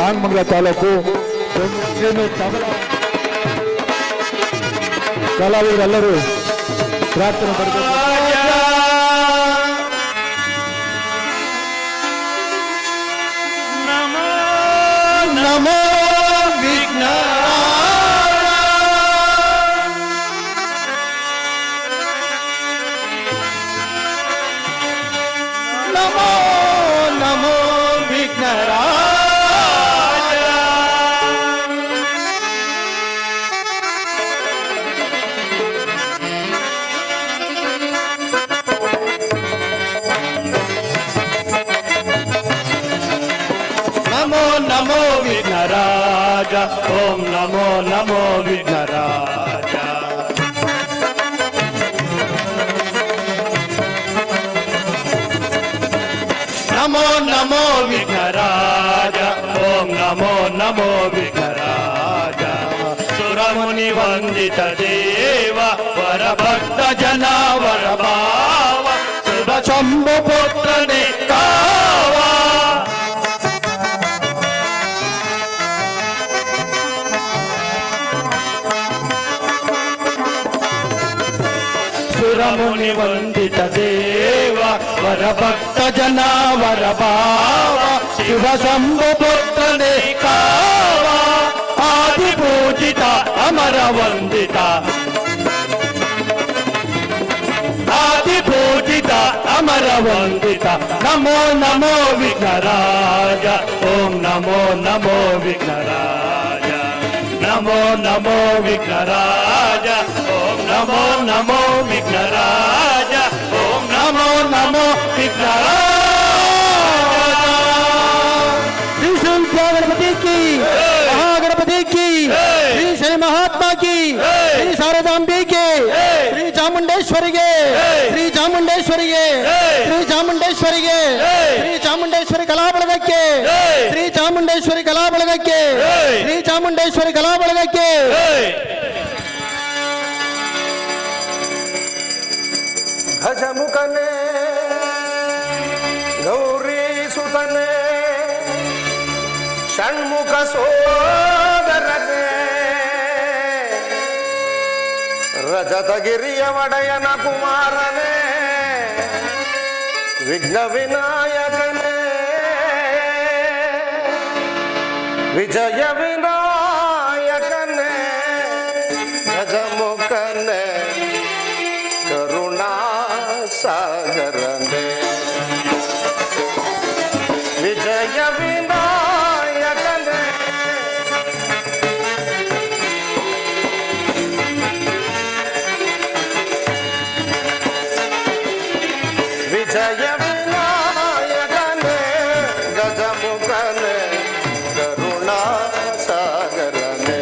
ನಾಗಮಂಗಲ ತಾಲೂಕು ಕಲಾವಿದರೆಲ್ಲರೂ ಪ್ರಾರ್ಥನೆ ಬರಬೇಕು. ನಮೋ ನಮೋ ವಿಘ್ನ ನಮೋ ನಮೋ ವಿಘ್ನರಾಜ. ನಮೋ ನಮೋ ವಿಘ್ನರಾಜ, ಓಂ ನಮೋ ನಮೋ ವಿಘ್ನರಾಜ. ನಮೋ ನಮೋ ವಿಘ್ನರಾಜ, ಓಂ ನಮೋ ನಮೋ ವಿಘ್ನರಾಜ. ಸುರಮುನಿ ವಂದಿತ ದೇವ ವರ ಭಕ್ತ ಜನ ವರ ಭಾವ ಶುಭ ಶಂಭು ಪುತ್ರನೇ ಕಾವ. ಸುರಮುನಿ ವಂದಿತ ದೇವ ವರ ಭಕ್ತ ಜನ ವರ ಭಾವ ಶಿವ ಶಂಭು ಪುತ್ರನೇ ಕಾವ. ಆದಿ ಪೂಜಿತ ಅಮರ ವಂದಿತ, ಆದಿ ಪೂಜಿತ ಅಮರ ವಂದಿತ. ನಮೋ ನಮೋ ವಿಘ್ನರಾಜ, ಓಂ ನಮೋ ನಮೋ ವಿಘ್ನರಾಜ. ನಮೋ ನಮೋ ವಿಘ್ನರಾಜ, ಓಂ ನಮೋ ನಮೋ ವಿಘ್ನರಾಜ. ಓಂ ನಮೋ ನಮೋ ವಿಘ್ನರಾಜ. श्री शिव गणपति की, महागणपति की, श्री शनि महात्मा की, श्री शारदांबे के, श्री चामुंडेश्वरी के, श्री चामुंडेश्वरी के, श्री चामुंडेश्वरी के, श्री चामुंडेश्वरी कला ಬಳಗಕ್ಕೆ, श्री चामुंडेश्वरी कला ಬಳಗಕ್ಕೆ, श्री चामुंडेश्वरी कला ಬಳಗಕ್ಕೆ. ಗಜಮುಖನೇ ಗೌರಿ ಸುತನೇ ಷಣ್ಮುಖ ಸೋದರನೇ ರಜತಗಿರಿಯ ಒಡೆಯನ ಕುಮಾರನೇ ವಿಘ್ನ ವಿನಾಯಕನೇ ವಿಜಯ ವಿನಾಯಕನೇ ಗಜಮುಖನೇ ಕರುಣಾ ಸಾಗರನೇ ವಿಜಯ ವಿನಾಯಕನೇ ವಿಜಯ ವಿನಾಯಕನೇ ಗಜಮುಖನೇ ಕರುಣಾ ಸಾಗರನೇ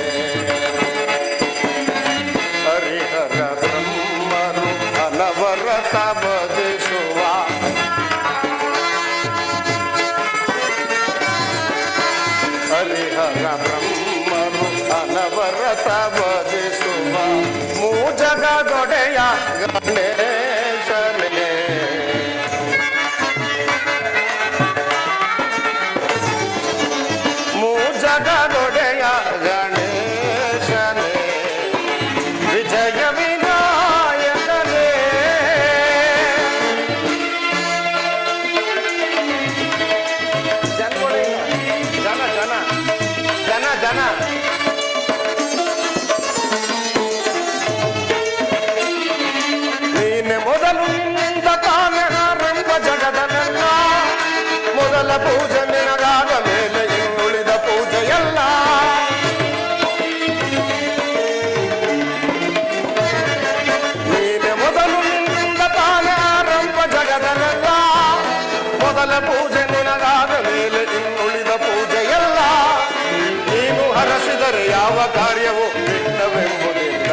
ಹರಿಹರ ಬ್ರಹ್ಮರು ಅನವರತ ಭಜಿಸುವ ಹರಿಹರ ಬ್ರಹ್ಮರು ಅನವರತ ಭಜಿಸುವ ಮೂಜಗದೊಡೆಯ ಗಣೇಶನೇ ಮೂಜಗದೊಡೆಯ ಗಣೇಶನೇ ವಿಜಯ ವಿನಾಯಕನೇ ಜನ ಜನ ಜನ ಜನ ನೀನೆ ಮೊದಲು ನಿನ್ನಿಂದ ತಾನೆ ಆರಂಭ ಜಗದನೆಲ್ಲ ಮೊದಲ ಪೂಜೆ ನಿನಗಾದ ಮೇಲೆ ಇನ್ನುಳಿದ ಪೂಜೆಯಲ್ಲ ನೀನೆ ಮೊದಲು ನಿನ್ನಿಂದ ತಾನೆ ಆರಂಭ ಜಗದನೆಲ್ಲ ಮೊದಲ ಪೂಜೆ ನಿನಗಾದ ಮೇಲೆ ಇನ್ನುಳಿದ ಪೂಜೆಯಲ್ಲ. ನೀನು ಹರಸಿದರೆ ಯಾವ ಕಾರ್ಯವೂ ವಿಘ್ನವೆಂಬುದಿಲ್ಲ.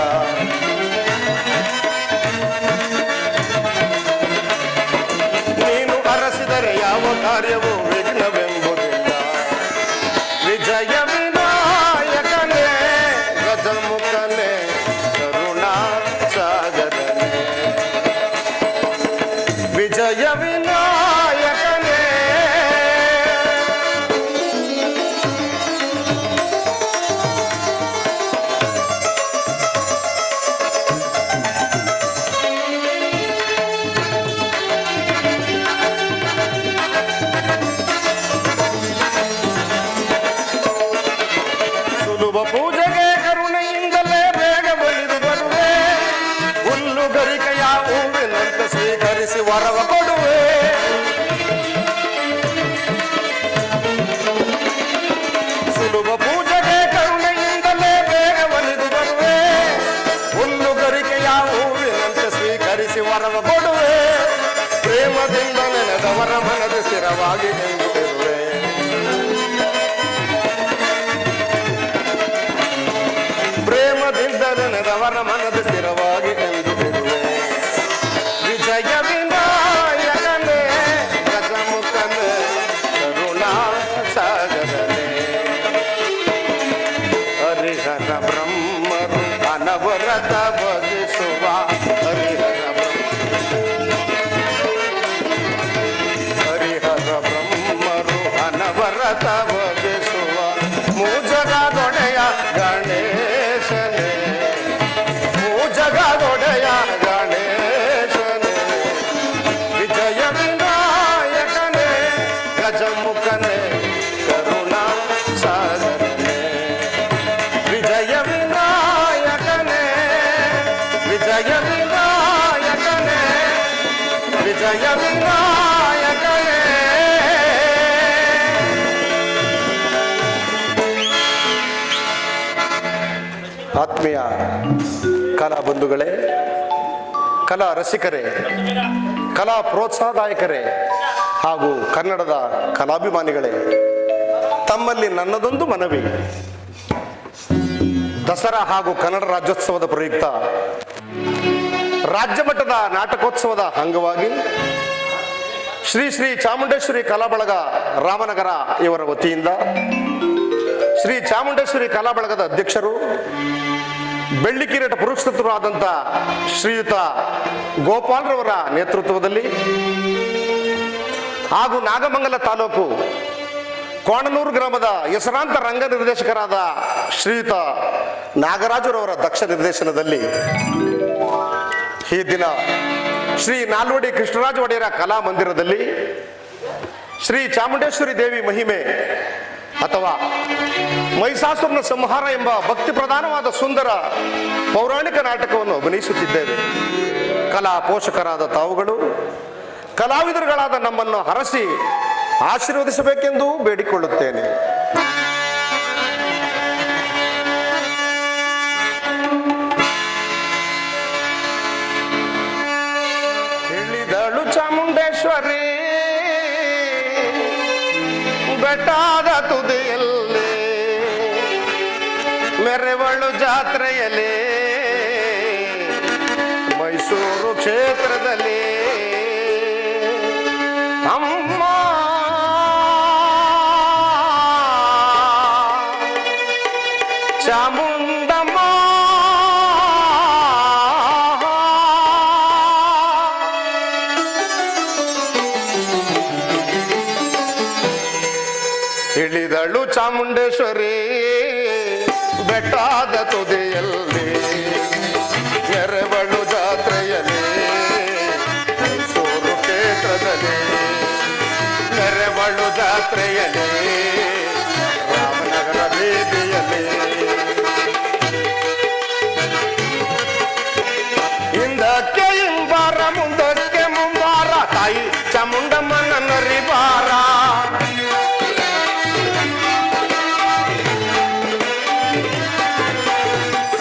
ನೀನು ಹರಸಿದರೆ ಯಾವ ಕಾರ್ಯವೂ ವಿಘ್ನವೆಂಬುದಿಲ್ಲ. ವಿಜಯ ವಿನಾಯಕನೇ ಗಜಮುಖನೇ ಕರುಣಾ ಸಾಗರನೇ ವಿಜಯ ವಿನಾಯಕನೇ ವರವ ಕೊಡುವೆ. ಸುಲಭ ಪೂಜೆಗೆ ಕರುಣೆಯಿಂದಲೇ ಬೇಗ ಒಲಿದು ಬರುವೆ. ಹುಲ್ಲುಗರಿಕೆಯ ಹೂವಿನಂತೆ ಸ್ವೀಕರಿಸಿ ವರವ ಕೊಡುವೆ. ಪ್ರೇಮದಿಂದ ನೆನೆದವರ ಮನದ ಸ್ಥಿರವಾಗಿ ನಿಂತಿರುವೆ. ಪ್ರೇಮದಿಂದ ನೆನೆದವರ ಮನದ ಸ್ಥಿರವಾಗಿ ನಿಂತಿರುವೆ. ವಿಜಯ ವಿನಾಯಕನೇ ಗಜಮುಖನೇ ಕರುಣಾ ಸಾಗರನೇ. ಹರಿಹರ ಬ್ರಹ್ಮರು ಅನವರತ ಭಜಿಸುವ ಹರಿಹರ ಬ್ರಹ್ಮರು ಅನವರತ ಭಜಿಸುವ ಮೂಜಗದೊಡೆಯ ಗಣೇಶನೇ. ಮೂಜಗದೊಡೆಯ ಗಣೇಶನೇ. ವಿಜಯ ವಿನಾಯಕನೇ ಗಜಮುಖನೇ ಕರುಣಾ ಸಾಗರನೇ. ವಿಜಯ ವಿನಾಯಕನೇ ವಿಜಯ ವಿನಾಯಕನೇ ವಿಜಯ ವಿನಾಯಕನೇ. ಆತ್ಮೀಯ ಕಲಾ ಬಂಧುಗಳೇ, ಕಲಾ ರಸಿಕರೇ, ಕಲಾ ಪ್ರೋತ್ಸಾಹದಾಯಕರೇ ಹಾಗೂ ಕನ್ನಡದ ಕಲಾಭಿಮಾನಿಗಳೇ, ತಮ್ಮಲ್ಲಿ ನನ್ನದೊಂದು ಮನವಿ. ದಸರಾ ಹಾಗೂ ಕನ್ನಡ ರಾಜ್ಯೋತ್ಸವದ ಪ್ರಯುಕ್ತ ರಾಜ್ಯ ಮಟ್ಟದ ನಾಟಕೋತ್ಸವದ ಅಂಗವಾಗಿ ಶ್ರೀ ಶ್ರೀ ಚಾಮುಂಡೇಶ್ವರಿ ಕಲಾ ಬಳಗ ರಾಮನಗರ ಇವರ ವತಿಯಿಂದ ಶ್ರೀ ಚಾಮುಂಡೇಶ್ವರಿ ಕಲಾ ಬಳಗದ ಅಧ್ಯಕ್ಷರು ಬೆಳ್ಳಿ ಕಿರೀಟ ಪುರಸ್ಕೃತರಾದಂಥ ಶ್ರೀಯುತ ಗೋಪಾಲ್ರವರ ನೇತೃತ್ವದಲ್ಲಿ ಹಾಗೂ ನಾಗಮಂಗಲ ತಾಲೂಕು ಕೋಣನೂರು ಗ್ರಾಮದ ಹೆಸರಾಂತ ರಂಗ ನಿರ್ದೇಶಕರಾದ ಶ್ರೀಯುತ ನಾಗರಾಜುರವರ ದಕ್ಷ ನಿರ್ದೇಶನದಲ್ಲಿ ಈ ದಿನ ಶ್ರೀ ನಾಲ್ವಡಿ ಕೃಷ್ಣರಾಜ ಒಡೆಯರ ಕಲಾ ಮಂದಿರದಲ್ಲಿ ಶ್ರೀ ಚಾಮುಂಡೇಶ್ವರಿ ದೇವಿ ಮಹಿಮೆ ಅಥವಾ ಮಹಿಷಾಸುರನ ಸಂಹಾರ ಎಂಬ ಭಕ್ತಿ ಪ್ರಧಾನವಾದ ಸುಂದರ ಪೌರಾಣಿಕ ನಾಟಕವನ್ನು ಅಭಿನಯಿಸುತ್ತಿದ್ದೇವೆ. ಕಲಾ ಪೋಷಕರಾದ ತಾವುಗಳು ಕಲಾವಿದರುಗಳಾದ ನಮ್ಮನ್ನು ಹರಸಿ ಆಶೀರ್ವದಿಸಬೇಕೆಂದು ಬೇಡಿಕೊಳ್ಳುತ್ತೇನೆ. ಇಳಿದಳು ಚಾಮುಂಡೇಶ್ವರಿ ಬೆಟ್ಟದ ತುದಿಯಲ್ಲಿ, ಮೆರೆವಳು ಜಾತ್ರೆಯಲ್ಲಿ, ಮೈಸೂರು ಕ್ಷೇತ್ರದಲ್ಲಿ. ಅಮ್ಮ ಚಾಮುಂಡಮ್ಮ ಇಳಿದಳು ಚಾಮುಂಡೇಶ್ವರಿ ಬೆಟ್ಟದ ತುದಿಯಲ್ಲಿ, ಮೆರೆವಳು ಜಾತ್ರೆಯಲ್ಲಿ, ಮೈಸೂರು ಕ್ಷೇತ್ರದಲ್ಲಿ, ಮೆರೆವಳು ಜಾತ್ರೆಯಲ್ಲಿ, ರಾಮನಗರ ಬೀದಿಯಲ್ಲಿ. ಹಿಂದಕ್ಕೆ ಹಿಂಬಾರ ಮುಂದಕ್ಕೆ ಮುಂಬಾರ, ತಾಯಿ ಚಾಮುಂಡಮ್ಮನ ನರಿಬಾರ.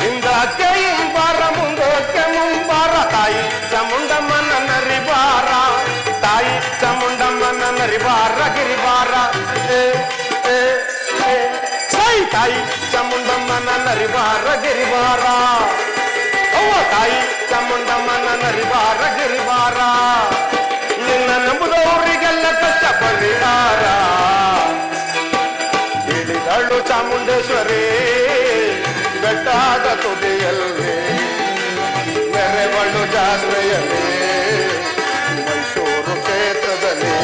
ಹಿಂದಕ್ಕೆ ಹಿಂಬಾರ ಮುಂದಕ್ಕೆ ಮುಂಬಾರ, ತಾಯಿ ಚಾಮುಂಡಮ್ಮನ ನರಿಬಾರ. ತಾಯಿ ಚಾಮುಂಡಮ್ಮನ ನರಿಬಾರ ಗಿರಿಬಾರ. ಸೈ ತಾಯಿ ಚಾಮುಂಡಮ್ಮನ ನರಿಬಾರ ಗಿರಿಬಾರ. ಅವ್ವ ತಾಯಿ ಚಾಮುಂಡಮ್ಮನ ನರಿಬಾರ ಗಿರಿಬಾರ. ನಿನ್ನ ನಂಬುದವರಿಗೆಲ್ಲ ಕಷ್ಟ ಪರಿಹಾರ. ಇಳಿದಳು ಚಾಮುಂಡೇಶ್ವರಿ ಬೆಟ್ಟದ ತುದಿಯಲ್ಲಿ, ಮೆರೆವಳು ಜಾತ್ರೆಯಲ್ಲಿ, ಮೈಸೂರು ಕ್ಷೇತ್ರದಲ್ಲಿ.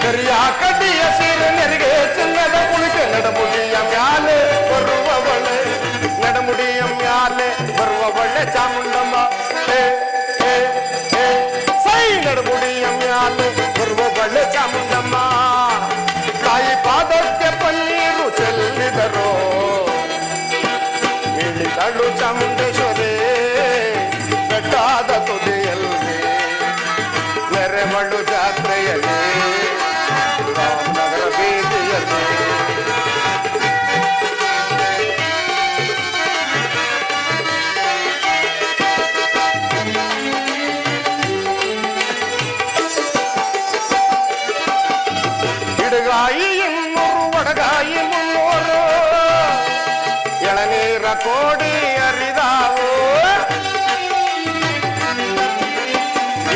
ಕರಿಯ ಕಡ್ಡಿಯ ಸೀರೆ ನೆರಿಗೆ ಚಿನ್ನದ ಕುಳಿಕೆ ನಡಮುಡಿಯ ಮ್ಯಾಲೆ ಬರುವವಳೆ ನಡಮುಡಿಯ ಮ್ಯಾಲೆ ಬರುವವಳೆ ಚಾಮುಂಡಮ್ಮ ಹೇ ಹೇ ಹೇ ಸೈ ನಡಮುಡಿಯ ಮ್ಯಾಲೆ ಬರುವವಳೆ ಚಾಮುಂಡಮ್ಮ ತಾಯಿ ಪಾದಕ್ಕೆ ಪನ್ನೀರು ಚೆಲ್ಲಿದರು ಹೇಳಿದಳು ಚಾಮುಂಡೇಶ್ವರಿ ಬೆಟ್ಟಾದ ತುದಿಯಲ್ಲಿ ನೆರೆಮಳು ಜಾತ್ರೆಯಲ್ಲಿ ರಾಮನಗರ ಬೀದಿಯಲ್ಲಿ ಇಡಗಾಯಿ 200 ಒಡಗಾಯಿ 300 ಎಳನೀರ ಕೋಡಿ ಹರಿದಾವು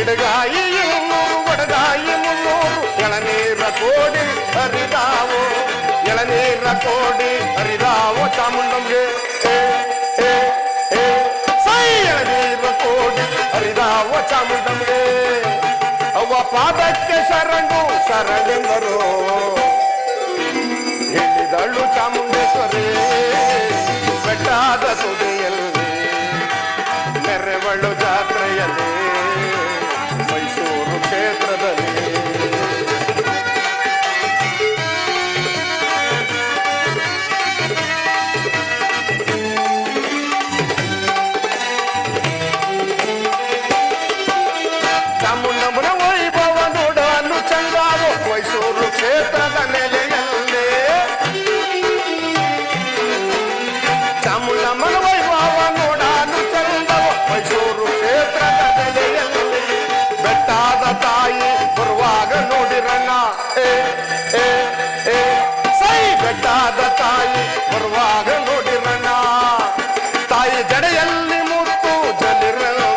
ಇಡಗಾಯಿ 200 ಒಡಗಾಯಿ 300 ಎಳನೀರ ಕೋಡಿ ಹರಿದಾವು ಎಳನೀರ ಕೋಡಿ ಹರಿದಾವು ಚಾಮುಂಡಂಗೆ ಸೈ ಎಳನೀರ ಕೋಡಿ ಹರಿದಾವು ಚಾಮುಂಡಂಗೆ ಅವ್ವ ಪಾದಕ್ಕೆ ಶರಣೆಂದರು ಹೇಳಿದಳು ಚಾಮುಂಡೇಶ್ವರಿ ಬೆಟ್ಟಾದ ತುದಿಯಲ್ಲಿ ನೆರೆವಳು ಜಾತ್ರೆಯಲ್ಲಿ ಮೈಸೂರು ಕ್ಷೇತ್ರದಲ್ಲಿ ಚಾಮುಂಡಮ್ಮನ ವೈಭವ ನೋಡಲು ಚಂದಾವು ಮೈಸೂರು ಕ್ಷೇತ್ರದ ನೆಲೆಯಲ್ಲಿ ಚಾಮುಂಡಮ್ಮನ ವೈಭವ ನೋಡಲು ಚಂದವು ಮೈಸೂರು ಕ್ಷೇತ್ರದ ನೆಲೆಯಲ್ಲಿ ಬೆಟ್ಟಾದ ತಾಯಿ ಬರುವಾಗ ನೋಡಿರಣ್ಣ ಸೈ ಬೆಟ್ಟಾದ ತಾಯಿ ಬರುವಾಗ ನೋಡಿರಣ್ಣ ತಾಯಿ ಜಡೆಯಲ್ಲಿ ಮುತ್ತು ಜಲಿರಲು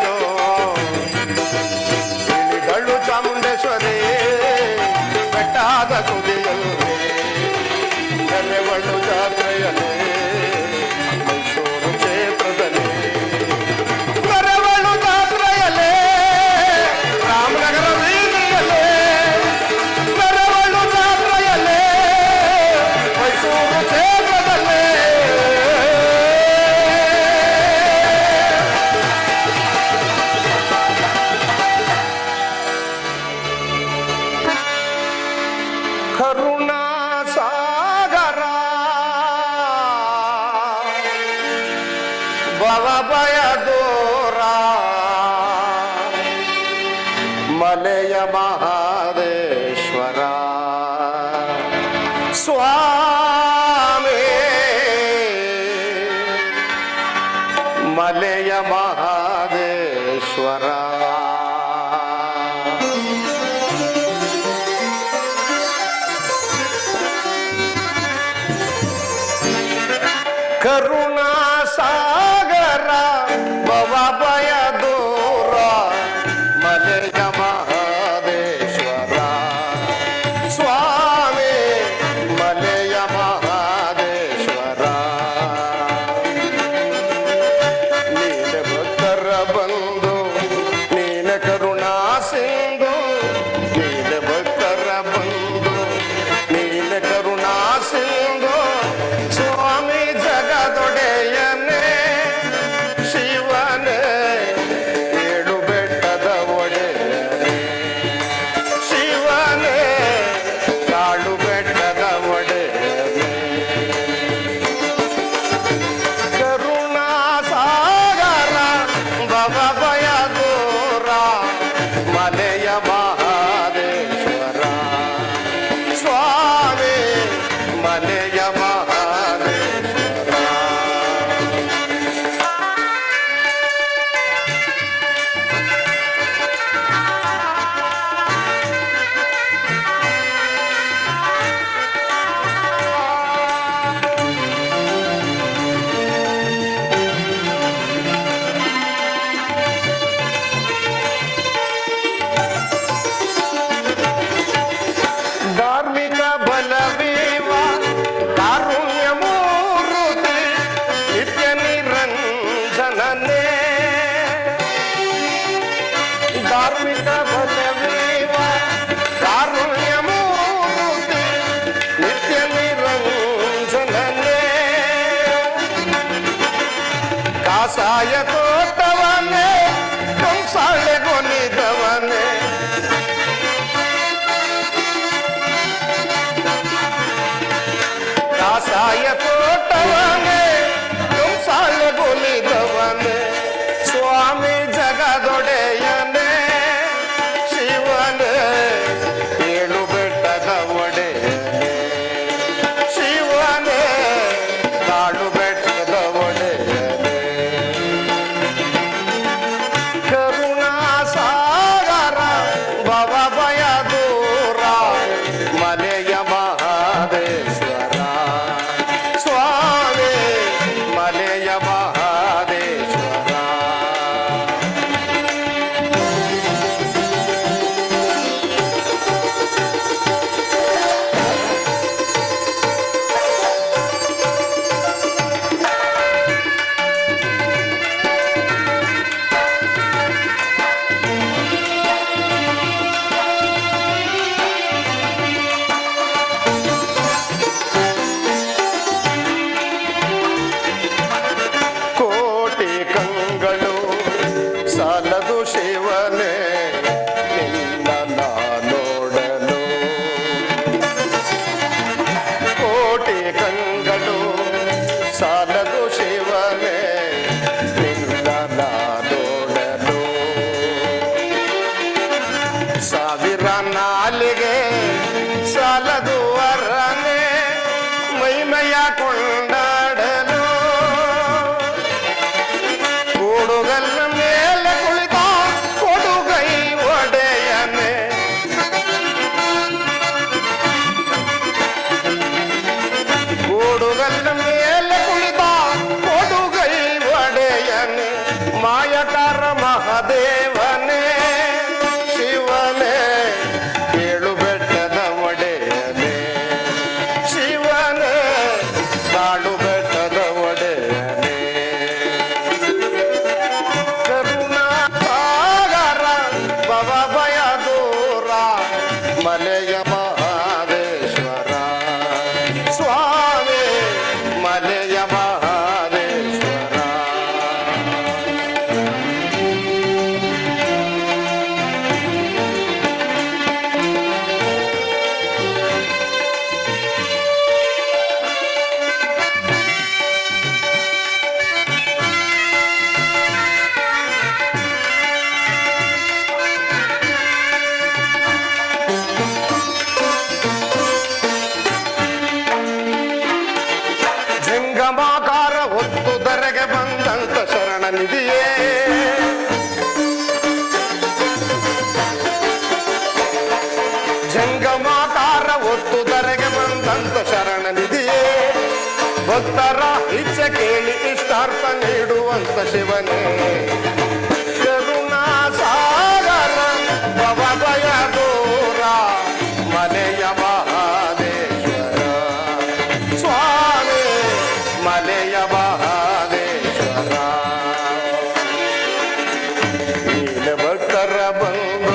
ಹೇಳಿದಳು ಚಾಮುಂಡೇಶ್ವರಿ ಬೆಟ್ಟಾದ ತುದಿಯಲ್ಲಿ ನೆರೆವಳು ಜಾತ್ರೆಯಲ್ಲಿ ಮೈಸೂರು ಕ್ಷೇತ್ರದಲ್ಲಿ ನೆರೆವಳು ಜಾತ್ರೆಯಲ್ಲಿ ರಾಮನಗರ ಬೀದಿಯಲ್ಲಿ ನೆರೆವಳು ಜಾತ್ರೆಯಲ್ಲಿ ಮೈಸೂರು ಕ್ಷೇತ್ರದಲ್ಲಿ ಕರುಣಾ ಸಾಗರ ಭವಭಯ ದೂರ ಮಲೆಯ ಮಹಾದೇಶ್ವರ ಸ್ವಾಮಿ ಮಲೆಯ ಮಹಾದೇಶ್ವರ ಕರುಣಾ ಸಾಗರ ಭವಭಯ ದೂರ ಮಲೆಯ ಮಹಾದೇಶ್ವರ ಸ್ವಾಮಿ ಮಲೆಯ ಮಹಾದೇಶ್ವರ ನೀನೆ ಭಕ್ತರ ಬಂದು ನೀನೆ ಕರುಣಾ ಸಿಂಧು ನೀನೆ ಭಕ್ತರ ಬಂದು ನೀನೆ ಕರುಣಾ ಸಿಂಧು ಸ್ವಾಮಿ ಜಗದೊಡೆಯನೇ ಶಿವನೇ ಸಾಯ ತೋಟವನೇ ಸಾಲ ಗೊಲಿದವನೇ ಸ್ವಾಮಿ ಜಗದೊಡೆಯನೇ ಶಿವನೇ ಏಳು ಬೆಟ್ಟದ ಒಡೆಯನೇ ಶಿವನೇ ಕಾಡು ಬೆಟ್ಟದ ಒಡೆಯನೇ ಕರುಣಾ ಸಾಗರ ಭವ ಭಯ ದೂರ ಮಲೆಯ ಮಹಾದೇಶ್ವರ ಸ್ವಾಮಿ ಮಲೆಯ ಮಹಾದೇಶ್ವರ ಕೋಟಿ ಕಂಗಳು ಸಾಲದು ಶಿವನೇ ನಿನ್ನ ನಾ ನೋಡಲು ಕೋಟಿ ಕಂಗಳು ಸಾಲದು ಶಿವನೇ ನಿನ್ನ ನಾ ನೋಡಲು ಸಾವಿರ ನಾಲಿಗೆ ಸಾಲದು ವರನೇ ಮೈಮಯ ಕೊಂಡಾಡಲು ಕೂಡುಗಲ್ಲ ಮೇಲೆ ಕುಳಿತ ಕೊಡುಗೈ ಒಡೆಯನೆ ಕೂಡುಗಲ್ಲ ಮೇಲೆ ಕುಳಿತ ಕೊಡುಗೈ ಒಡೆಯನೆ ಮಾಯಕಾರ ಮಹಾದೇವನೇ ಶಿವನೇ ಏಳು ಬೆಟ್ಟದ ಒಡೆಯನೆ ಶಿವನೇ ಕಾಡು ಬೆಟ್ಟದ ಒಡೆಯನೆ ಕರುಣಾ ಸಾಗರ ಭವ ಭಯ ದೂರ ಮಲೆಯ ಮಹಾದೇಶ್ವರ ಸ್ವಾಮಿ ಮಲೆಯ ಮಹಾದೇಶ್ವರ ಜಂಗಮಾಕಾರ ಹೊತ್ತು ಧರೆಗೆ ಬಂದಂತ ಶರಣ ನಿಧಿಯೇ ಜಂಗಮಾಕಾರ ಹೊತ್ತು ಧರೆಗೆ ಬಂದಂತ ಶರಣ ನಿಧಿಯೇ ಭಕ್ತರ ಇಚ್ಛೆ ಕೇಳಿ ಇಷ್ಟಾರ್ಥ ನೀಡುವಂತ ಶಿವನೇ ಕರುಣಾ ಸಾಗರ ಭವ ಭಯ ದೂರ ಮಲೆಯ ಮಹಾದೇಶ್ವರ ಸ್ವಾಮಿ ಮಲೆಯ ಮಹಾದೇಶ್ವರ ನೀನೆ ಭಕ್ತರ ಬಂದು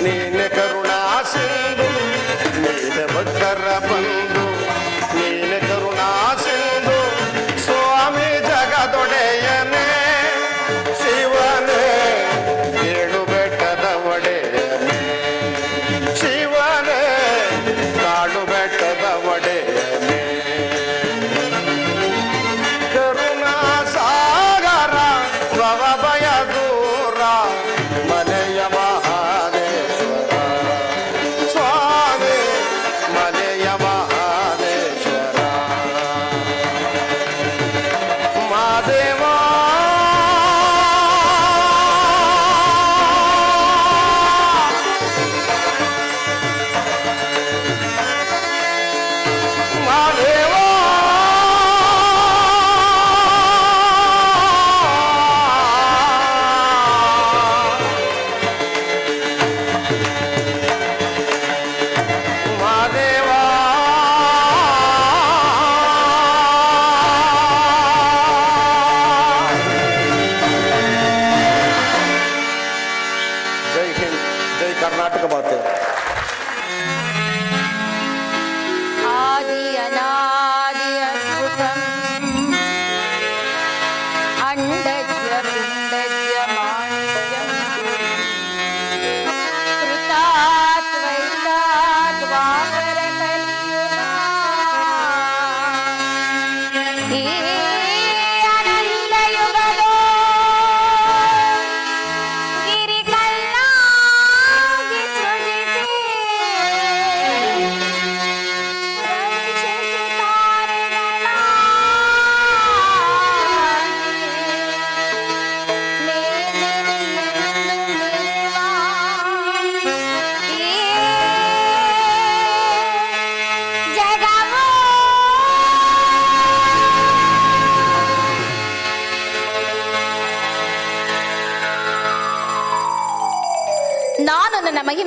ನೀನೆ ಕರುಣಾ ಸಿಂಧು ನೀನೆ ಭಕ್ತರ ಬಂದು ನೀನೆ ಕರುಣಾ ಸಿಂಧು ಸ್ವಾಮಿ ಜಗದೊಡೆಯನೇ ಶಿವನೇ ಏಳು ಬೆಟ್ಟದ ಒಡೆಯನೇ ಶಿವನೇ ಕಾಡು ಬೆಟ್ಟದ ಒಡೆಯನೇ ಕರುಣಾ ಸಾಗರ ಭವ ಭಯ ದೂರ ಮಲೆಯ ಮಹಾದೇಶ್ವರ ಸ್ವಾಮಿ ಮಲೆಯ ಮಹಾ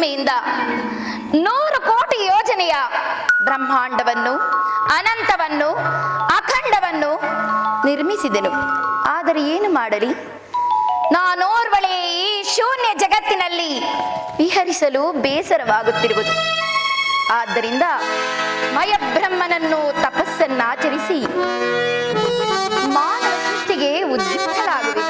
ಮಹಿಮೆಯಿಂದ 100 ಕೋಟಿ ಯೋಜನೆಯ ಬ್ರಹ್ಮಾಂಡವನ್ನು, ಅನಂತವನ್ನು, ಅಖಂಡವನ್ನು ನಿರ್ಮಿಸಿದೆನು. ಆದರೆ ಏನು ಮಾಡಲಿ, ನಾನೋರ್ವಳೇ ಈ ಶೂನ್ಯ ಜಗತ್ತಿನಲ್ಲಿ ವಿಹರಿಸಲು ಬೇಸರವಾಗುತ್ತಿರುವುದು. ಆದ್ದರಿಂದ ಮಯಬ್ರಹ್ಮನನ್ನು ತಪಸ್ಸನ್ನಾಚರಿಸಿ ಮಾನವ ಸೃಷ್ಟಿಗೆ ಉದ್ಯುಕ್ತನಾಗುವೆ.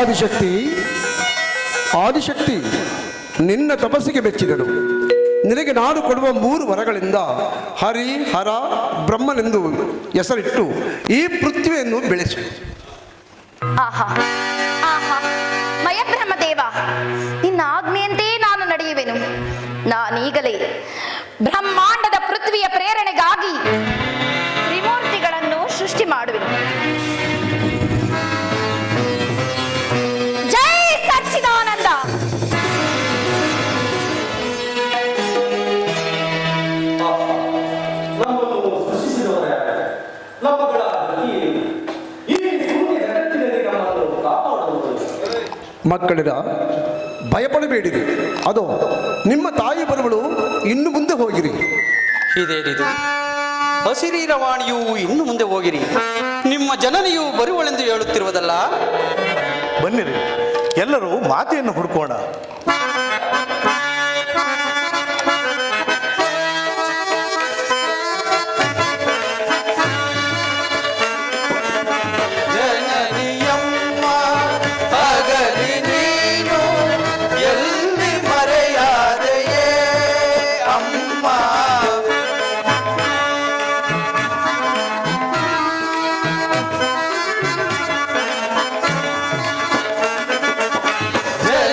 ಆದಿಶಕ್ತಿ, ಆದಿಶಕ್ತಿ, ನಿನ್ನ ತಪಸ್ಸಿಗೆ ಮೆಚ್ಚಿದನು. ನಿನಗೆ ನಾನು ಕೊಡುವ 3 ವರಗಳಿಂದ ಹರಿ, ಹರ, ಬ್ರಹ್ಮನೆಂದು ಹೆಸರಿಟ್ಟು ಈ ಪೃಥ್ವಿಯನ್ನು ಬೆಳೆಸು. ಆಹಾ ಆಹಾ, ಮಯಬ್ರಹ್ಮದೇವ, ನಿನ್ನ ಆಜ್ಞೆಯಂತೆ ನಾನು ನಡೆಯುವೆನು. ನಾನೀಗಲೇ ಬ್ರಹ್ಮಾಂಡದ ಪೃಥ್ವಿಯ ಪ್ರೇರಣೆಗಾಗಿ ತ್ರಿಮೂರ್ತಿಗಳನ್ನು ಸೃಷ್ಟಿ ಮಾಡುವೆನು. ಜೈ ಸಚ್ಚಿದಾನಂದ. ಮಕ್ಕಳಿರ, ಭಯಪಡಬೇಡಿರಿ. ಅದು ನಿಮ್ಮ ತಾಯಿ ಬರುವಳು, ಇನ್ನು ಮುಂದೆ ಹೋಗಿರಿ. ಇದೇನಿದು? ಅಶರೀರವಾಣಿಯು ಇನ್ನು ಮುಂದೆ ಹೋಗಿರಿ, ನಿಮ್ಮ ಜನನಿಯು ಬರುವಳೆಂದು ಹೇಳುತ್ತಿರುವುದಲ್ಲ. ಬನ್ನಿರಿ, ಎಲ್ಲರೂ ಮಾತೆಯನ್ನು ಹುಡುಕೋಣ. ಜಯ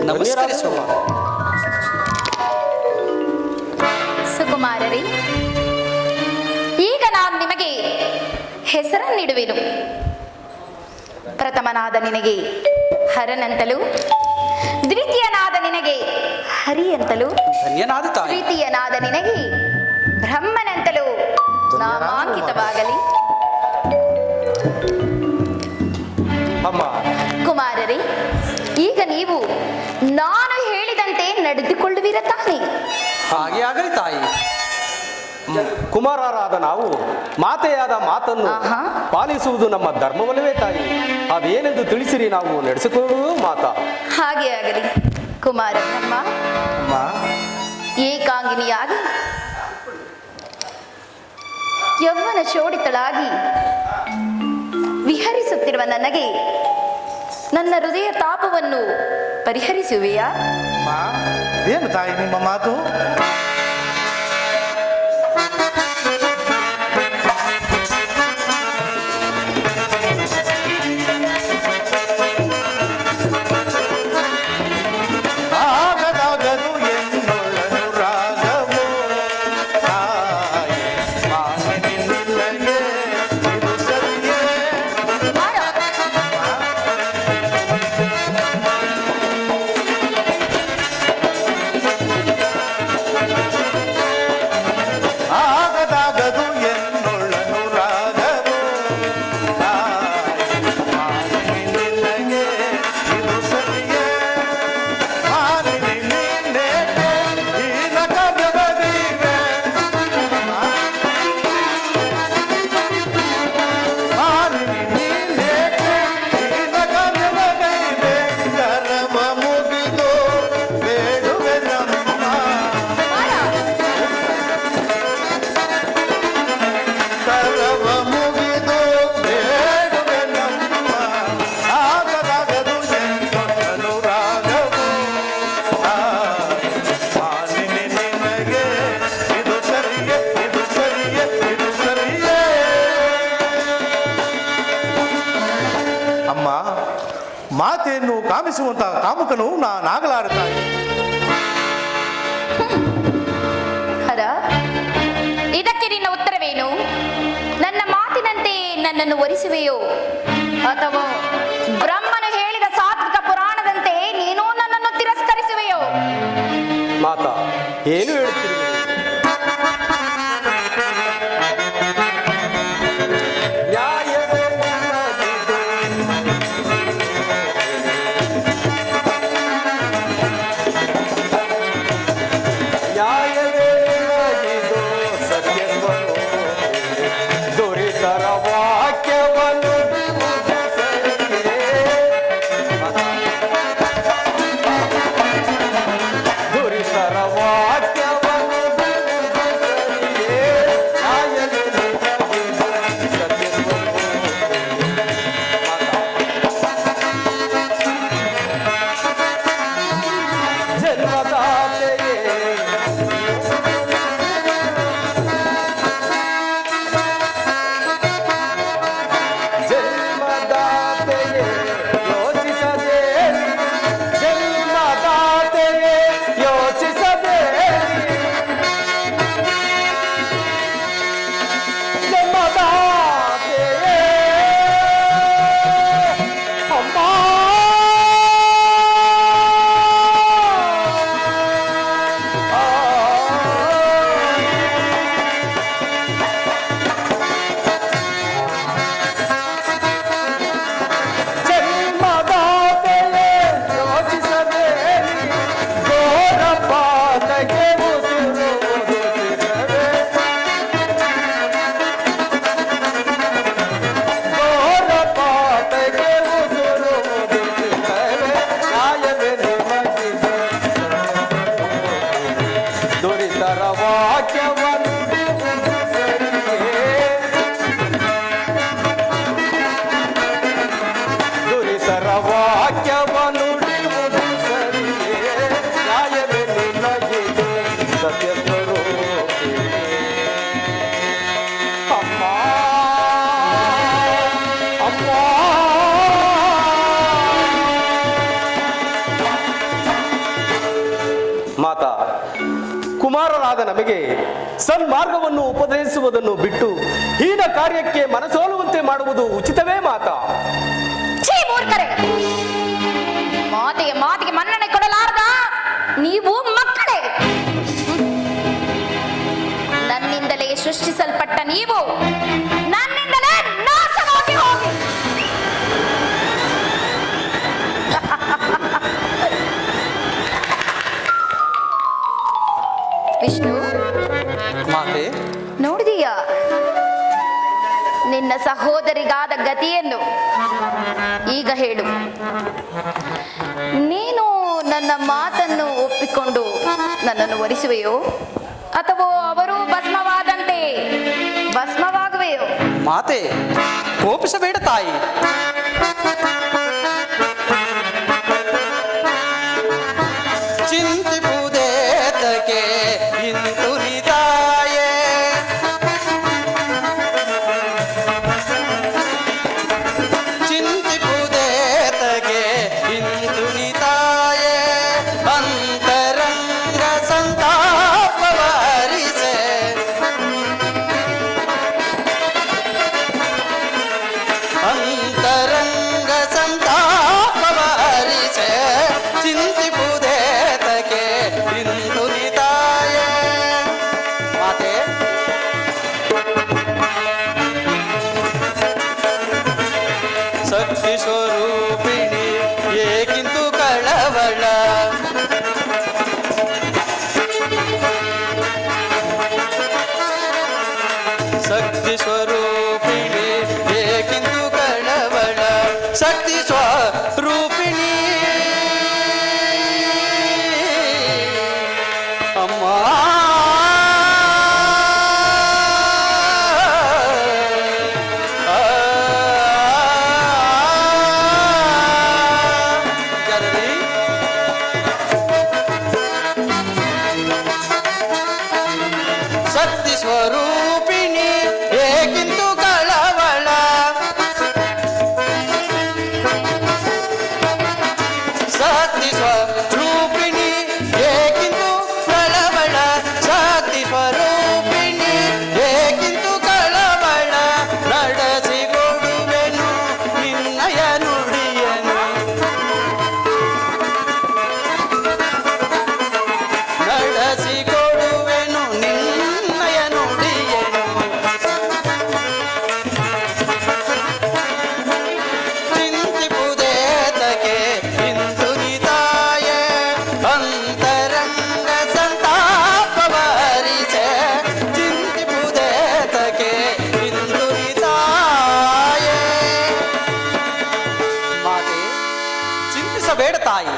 ನಮಸ್ಕರಿಸುವ. ಸುಕುಮಾರರೇ, ಈಗ ನಾನು ನಿಮಗೆ ಹೆಸರನ್ನಿಡುವೆನು. ಪ್ರಥಮನಾದ ನಿನಗೆ ಹರನಂತಲೂ, ದ್ವಿತೀಯನಾದ ನಿನಗೆ ಹರಿ ಅಂತಲೂ, ಧನ್ಯನಾದ ತಾಯಿ. ತೃತೀಯನಾದ ನಿನಗೆ ಬ್ರಹ್ಮನಂತಲೂ ನಾಮಾಂಕಿತವಾಗಲಿ. ಅಮ್ಮ, ಕುಮಾರರೇ, ಈಗ ನೀವು ನಾನು ಹೇಳಿದಂತೆ ನಡೆದುಕೊಳ್ಳುವಿರ ತಾನೇ? ಹಾಗೆ ಆಗಲಿ ತಾಯಿ. ಕುಮಾರರಾದ ನಾವು ಮಾತೆಯಾದ ಮಾತನ್ನು ಆಹಾ. ಪಾಲಿಸುವುದು ನಮ್ಮ ಧರ್ಮವಲ್ಲವೇ ತಾಯಿ? ಅದೇನೆಂದು ತಿಳಿಸಿರಿ, ನಾವು ನಡೆಸಿಕೊಳ್ಳುವುದು ಮಾತಾ. ಹಾಗೆ ಆಗಲಿ ಕುಮಾರ ಬ್ರಹ್ಮ. ಅಮ್ಮ, ಏಕಾಂಗಿನಿಯಾಗಿ ಯೌವನ ಶೋಡಿತಳಾಗಿ ವಿಹರಿಸುತ್ತಿರುವ ನನಗೆ ನನ್ನ ಹೃದಯ ತಾಪವನ್ನು ಪರಿಹರಿಸುವೆಯಾ? ಅಮ್ಮ, ಏನು ತಾಯಿ ನಿಮ್ಮ ಮಾತು? ಆಗದಾಗದು ಎನ್ನೊಳನು ರಾಗವು ತಾಯಿ, ಮಾನೆ ನಿನ್ನಗೆ ಇದು ಸರಿಯೇ? ಆಗದಾಗದು ಎನ್ನೊಳನು ರಾಗವು ತಾಯಿ, ಮಾನೆ ನಿನ್ನಗೆ ಇದು ಸರಿಯೇ? ಮಾಲಿನಿ ನಿನ್ನೇಕೆ ಈ ನಗರದಲ್ಲಿವೆ? ಮಾಲಿನಿ ನಿನ್ನೇಕೆ ಈ ನಗರದಲ್ಲಿವೆ? ಕರವ ಮುಗಿದು ಬೇಡುವೆ ನಮ್ಮ, ಕರವ ಮುಗಿದು ಬೇಡುವೆ ನಮ್ಮ. ಆಗದಾಗದು ಎನ್ನೊಳನು ರಾಗವು ತಾಯಿ, ಮಾಲಿನಿ ನಿನಗೆ ಇದು ಸರಿಯೇ? ಇದು ಸರಿಯೇ? ಇದು ಸರಿಯೇ? ಅಮ್ಮ, ಮಾತೆಯನ್ನು ಕಾಮಿಸುವಂತಹ ಕಾಮುಕನು ನಾನಾಗಲಾರ ತಾಯಿ. ಹರ, ಇದಕ್ಕೆ ನಿನ್ನ ಉತ್ತರವೇನು? ನನ್ನ ಮಾತಿನಂತೆ ನನ್ನನ್ನು ಒರಿಸುವೆಯೋ, ಅಥವಾ ಬ್ರಹ್ಮನು ಹೇಳಿದ ಸಾತ್ವಿಕ ಪುರಾಣದಂತೆ ನೀನು ನನ್ನನ್ನು ತಿರಸ್ಕರಿಸುವೆಯೋ? ಮಾತಾ, ಏನು ಹೇಳ್ತೀರಿ? ನ್ಯಾಯವೇ ನಿನ್ನದಿದೆ. ನ್ಯಾಯವೇ ನಿನ್ನದಿದು, ಸತ್ಯವನ್ನು ದೊರೆತರ ವಾಕ್ಯವನ್ನು ಬಿಡುವುದು ಸರಿಯೇ? ದೊರೆತರ ವಾಕ್ಯವನ್ನು ಕುಮಾರರಾದ ನಮಗೆ ಸನ್ಮಾರ್ಗವನ್ನು ಉಪದೇಶಿಸುವುದನ್ನು ಬಿಟ್ಟು ಹೀನ ಕಾರ್ಯಕ್ಕೆ ಮನಸೋಲುವಂತೆ ಮಾಡುವುದು ಉಚಿತವೇ ಮಾತಾ? ಛೀ ಮೂರ್ಖರೇ! ಮಾತಿಗೆ ಮನ್ನಣೆ ಕೊಡಲಾರ್ದ ನೀವು ಮಕ್ಕಳೇ. ನನ್ನಿಂದಲೇ ಸೃಷ್ಟಿಸಲ್ಪಟ್ಟ ನೀವು ನನ್ನಿಂದಲೇ ನಾಶವಾಗಿ ಹೋಗಿ. ವಿಷ್ಣು, ಮಾತೆ, ನೋಡಿದೀಯಾ ನಿನ್ನ ಸಹೋದರಿಗಾದ ಗತಿಯನ್ನು? ಈಗ ಹೇಳು, ನೀನು ನನ್ನ ಮಾತನ್ನು ಒಪ್ಪಿಕೊಂಡು ನನ್ನನ್ನು ವರಿಸುವೆಯೋ ಅಥವಾ ಅವರು ಭಸ್ಮವಾದಂತೆ ಭಸ್ಮವಾಗುವೆಯೋ? ಮಾತೆ, ಕೋಪಿಸಬೇಡ ತಾಯಿ. ಚಿಂತಿಪುದೇತಕ್ಕೆ ಹಿಂದುರಿದಾಯೇ, ಚಿಂತಿಪುದೇತಕ್ಕೆ ಹಿಂದುರಿದಾಯೇ, ಅಂತರಂಗ ಸಂತಾಪವಾರಿಸೆ, ಅಂತರಂಗ ಸಂತಾಪವಾರಿಸೆ, ಚಿಂತಿಪುದೇತಕ್ಕೆ ಹಿಂದುರಿದಾಯೇ. ಮಾತೆ, ಶಕ್ತಿ ಸ್ವರೂಪಿಣಿ ಏಕಿಂತು ಕಳವಳ, ಶಕ್ತಿ ಸ್ವರೂಪಿಣಿ ಏಕಿಂತು ಕಳವಳ, ಶಕ್ತಿ ಸ್ವರೂಪಿಣಿ ಅಮ್ಮ. ಜನನಿ, ಶಕ್ತಿ ಸ್ವರೂಪಿಣಿ ಏಕಿಂತು ಕಳವಳ, ಶಕ್ತಿ ಸ್ವರೂಪಿಣಿ ಏಕಿಂತು ಕಳವಳ, ಶಕ್ತಿ ಸ್ವರೂಪಿಣಿ ಏಕಿಂತು ಕಳವಳ, ನಡೆಸಿಕೊಡುವೆನು ನಿನ್ನಯ ನುಡಿಯನು, ನಡೆಸಿಕೊಡುವೆನು ನಿನ್ನಯ ನುಡಿಯನು, ಚಿಂತಿಪುದೇತಕ್ಕೆ ಹಿಂದುರಿದಾಯೇ, ಅಂತರಂಗ ಸಂತಾಪವಾರಿಸೆ, ಚಿಂತಿಪುದೇತಕ್ಕೆ ಹಿಂದುರಿದಾಯೇ. ಮಾತೆ, ಚಿಂತಿಸಬೇಡ ತಾಯಿ,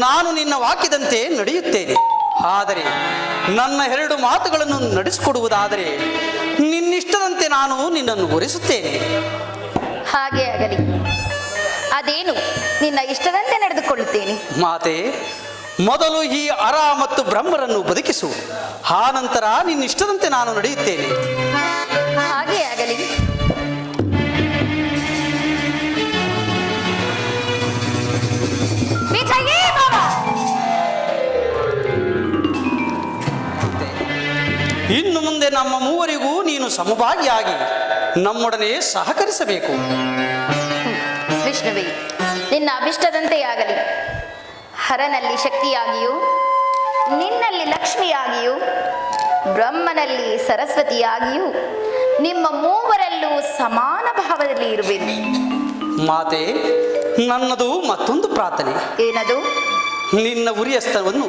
ನಾನು ನಿನ್ನ ವಾಕ್ಯದಂತೆ ನಡೆಯುತ್ತೇನೆ. ಆದರೆ ನನ್ನ ಎರಡು ಮಾತುಗಳನ್ನು ನಡೆಸಿಕೊಡುವುದಾದರೆ ನಿನ್ನಿಷ್ಟದಂತೆ ನಾನು ನಿನ್ನನ್ನು ಒರೆಸುತ್ತೇನೆ. ಹಾಗೆ ಆಗಲಿ. ಅದೇನು ನಿನ್ನ ಇಷ್ಟದಂತೆ ನಡೆದುಕೊಳ್ಳುತ್ತೇನೆ. ಮಾತೆ, ಮೊದಲು ಈ ಅರ ಮತ್ತು ಬ್ರಹ್ಮರನ್ನು ಬದುಕಿಸು, ಆ ನಂತರ ನಿನ್ನಿಷ್ಟದಂತೆ ನಾನು ನಡೆಯುತ್ತೇನೆ. ಹಾಗೆ ಆಗಲಿ. ವಿಜಯೀ ಭವ. ಇನ್ನು ಮುಂದೆ ನಮ್ಮ ಮೂವರಿಗೂ ನೀನು ಸಮಭಾಗಿಯಾಗಿ ನಮ್ಮೊಡನೆ ಸಹಕರಿಸಬೇಕು. ವಿಷ್ಣುವೇ, ನಿನ್ನ ಅಭಿಷ್ಟದಂತೆ ಆಗಲಿ. ಹರನಲ್ಲಿ ಶಕ್ತಿಯಾಗಿಯೂ, ನಿನ್ನಲ್ಲಿ ಲಕ್ಷ್ಮಿಯಾಗಿಯೂ, ಬ್ರಹ್ಮನಲ್ಲಿ ಸರಸ್ವತಿಯಾಗಿಯೂ, ನಿಮ್ಮ ಮೂವರಲ್ಲೂ ಸಮಾನ ಭಾವದಲ್ಲಿ ಇರುವೆನು. ಮಾತೆ, ನನ್ನದು ಮತ್ತೊಂದು ಪ್ರಾರ್ಥನೆ. ಏನದು? ನಿನ್ನ ಉರಿಯಸ್ತವನ್ನು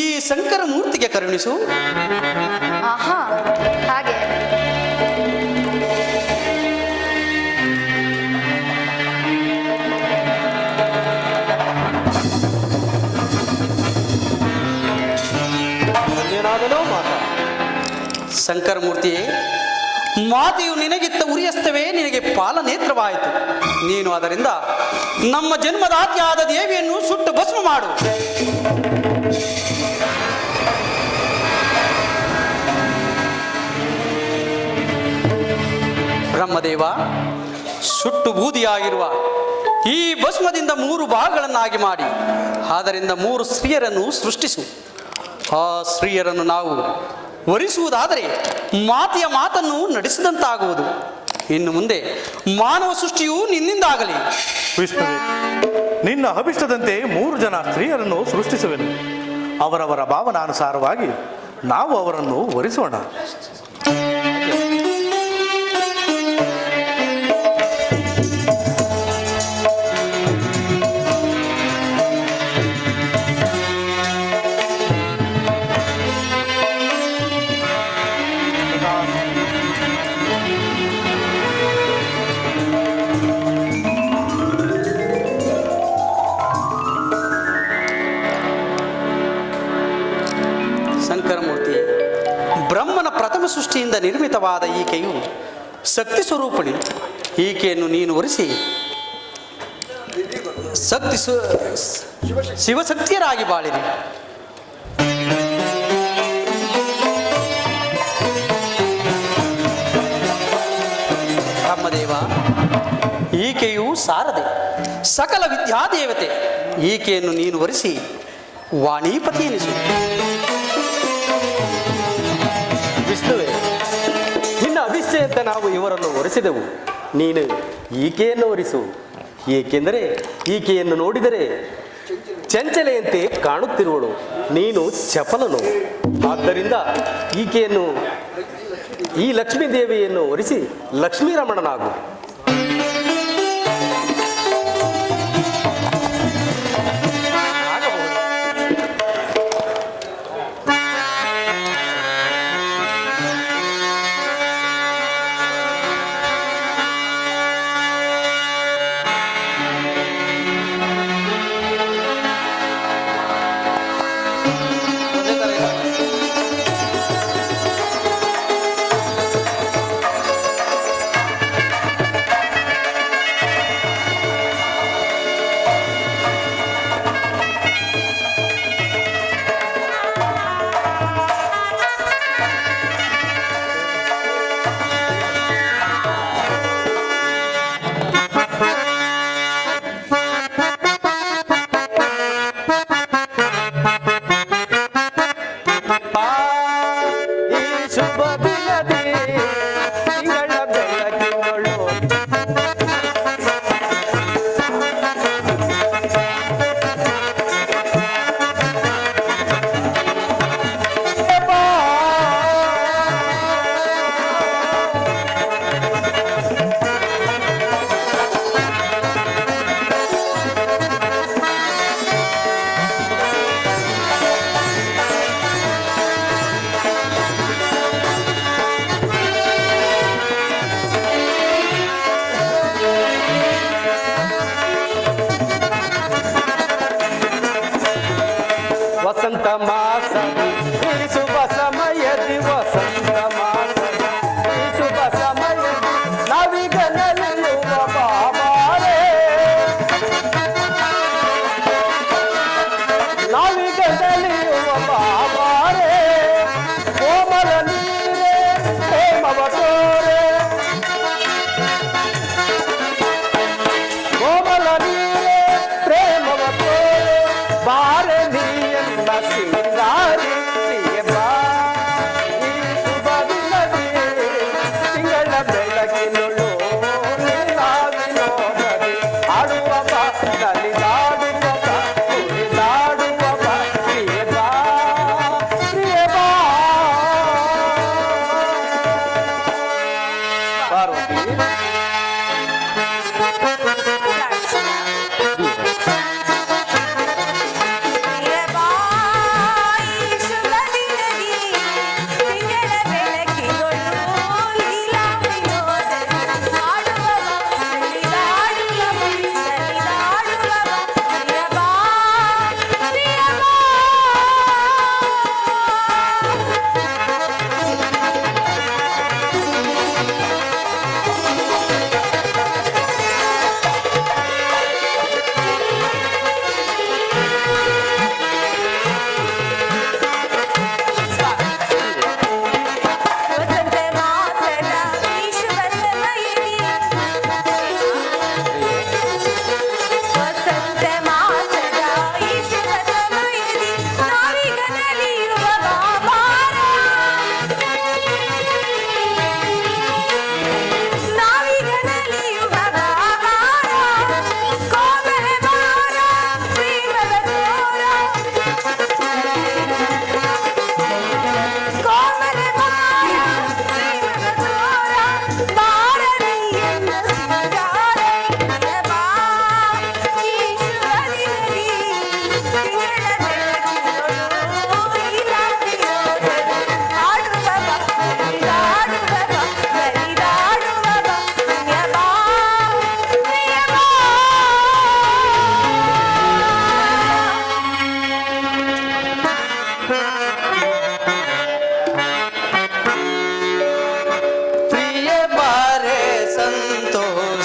ಈ ಶಂಕರ ಮೂರ್ತಿಗೆ ಕರುಣಿಸು. ಆಹಾ, ಹಾಗೆ. ಏನಾದನೋ ಮಾತಾ? ಶಂಕರ ಮೂರ್ತಿಯೇ, ಮಾತೆಯು ನಿನಗಿತ್ತ ಉರಿಯಸ್ತವೇ ನಿನಗೆ ಪಾಲನೇತ್ರವಾಯಿತು. ನೀನು ಅದರಿಂದ ನಮ್ಮ ಜನ್ಮದಾತ್ಯಾದ ದೇವಿಯನ್ನು ಸುಟ್ಟು ಭಸ್ಮ ಮಾಡು. ಬ್ರಹ್ಮದೇವ, ಸುಟ್ಟು ಬೂದಿಯಾಗಿರುವ ಈ ಭಸ್ಮದಿಂದ 3 ಭಾಗಗಳನ್ನಾಗಿ ಮಾಡಿ ಅದರಿಂದ 3 ಸ್ತ್ರೀಯರನ್ನು ಸೃಷ್ಟಿಸು. ಆ ಸ್ತ್ರೀಯರನ್ನು ನಾವು ವರಿಸುವುದಾದರೆ ಮಾತೆಯ ಮಾತನ್ನು ನಡೆಸಿದಂತಾಗುವುದು. ಇನ್ನು ಮುಂದೆ ಮಾನವ ಸೃಷ್ಟಿಯು ನಿನ್ನಿಂದಾಗಲಿ. ವಿಷ್ಣುವೇ, ನಿನ್ನ ಅಭಿಷ್ಟದಂತೆ 3 ಜನ ಸ್ತ್ರೀಯರನ್ನು ಸೃಷ್ಟಿಸುವೆನು. ಅವರವರ ಭಾವನಾನುಸಾರವಾಗಿ ನಾವು ಅವರನ್ನು ವರಿಸೋಣ. ಶಂಕರಮೂರ್ತಿ, ಬ್ರಹ್ಮನ ಪ್ರಥಮ ಸೃಷ್ಟಿಯಿಂದ ನಿರ್ಮಿತವಾದ ಈಕೆಯು ಶಕ್ತಿ ಸ್ವರೂಪಿಣಿ. ಈಕೆಯನ್ನು ನೀನು ವರಿಸಿ ಶಿವಶಕ್ತಿಯರಾಗಿ ಬಾಳಿರಿ. ಬ್ರಹ್ಮದೇವ, ಈಕೆಯು ಸಾರದೆ ಸಕಲ ವಿದ್ಯಾದೇವತೆ. ಈಕೆಯನ್ನು ನೀನು ವರಿಸಿ ವಾಣಿಪತಿ ಎನಿಸು. ವಿಷ್ಣುವೇ, ನಿನ್ನ ಅಭಿಷ್ಠೆಯಂತೆ ನಾವು ಇವರನ್ನು ಒರೆಸಿದೆವು. ನೀನು ಈಕೆಯನ್ನು ಒರಿಸು. ಏಕೆಂದರೆ ಈಕೆಯನ್ನು ನೋಡಿದರೆ ಚಂಚಲೆಯಂತೆ ಕಾಣುತ್ತಿರುವಳು, ನೀನು ಚಪಲನು. ಆದ್ದರಿಂದ ಈಕೆಯನ್ನು, ಈ ಲಕ್ಷ್ಮೀ ದೇವಿಯನ್ನು ಒರಿಸಿ ಲಕ್ಷ್ಮೀರಮಣನಾಗು. ವಸಂತ ಮಾಸ ಶುಭ ಸಮಯದಿ, ವಸಂತ ಮಾಸ ಶುಭ ಸಮಯದಿ ನಾವೀಗ ನಲಿಯುವ ಬಾಬಾರೇ, ನಾವೀಗ ನಲಿಯುವ ಬಾಬಾರೇ. ಕೋಮಲ ನೀರೇ ಪ್ರೇಮವ ತೋರೆ, ಕೋಮಲ ನೀರೇ ಪ್ರೇಮವ ತೋರೆ. ಬಾರೆ ನೀ ಸಿಂಗಾರಿ ಬಾ, ಈ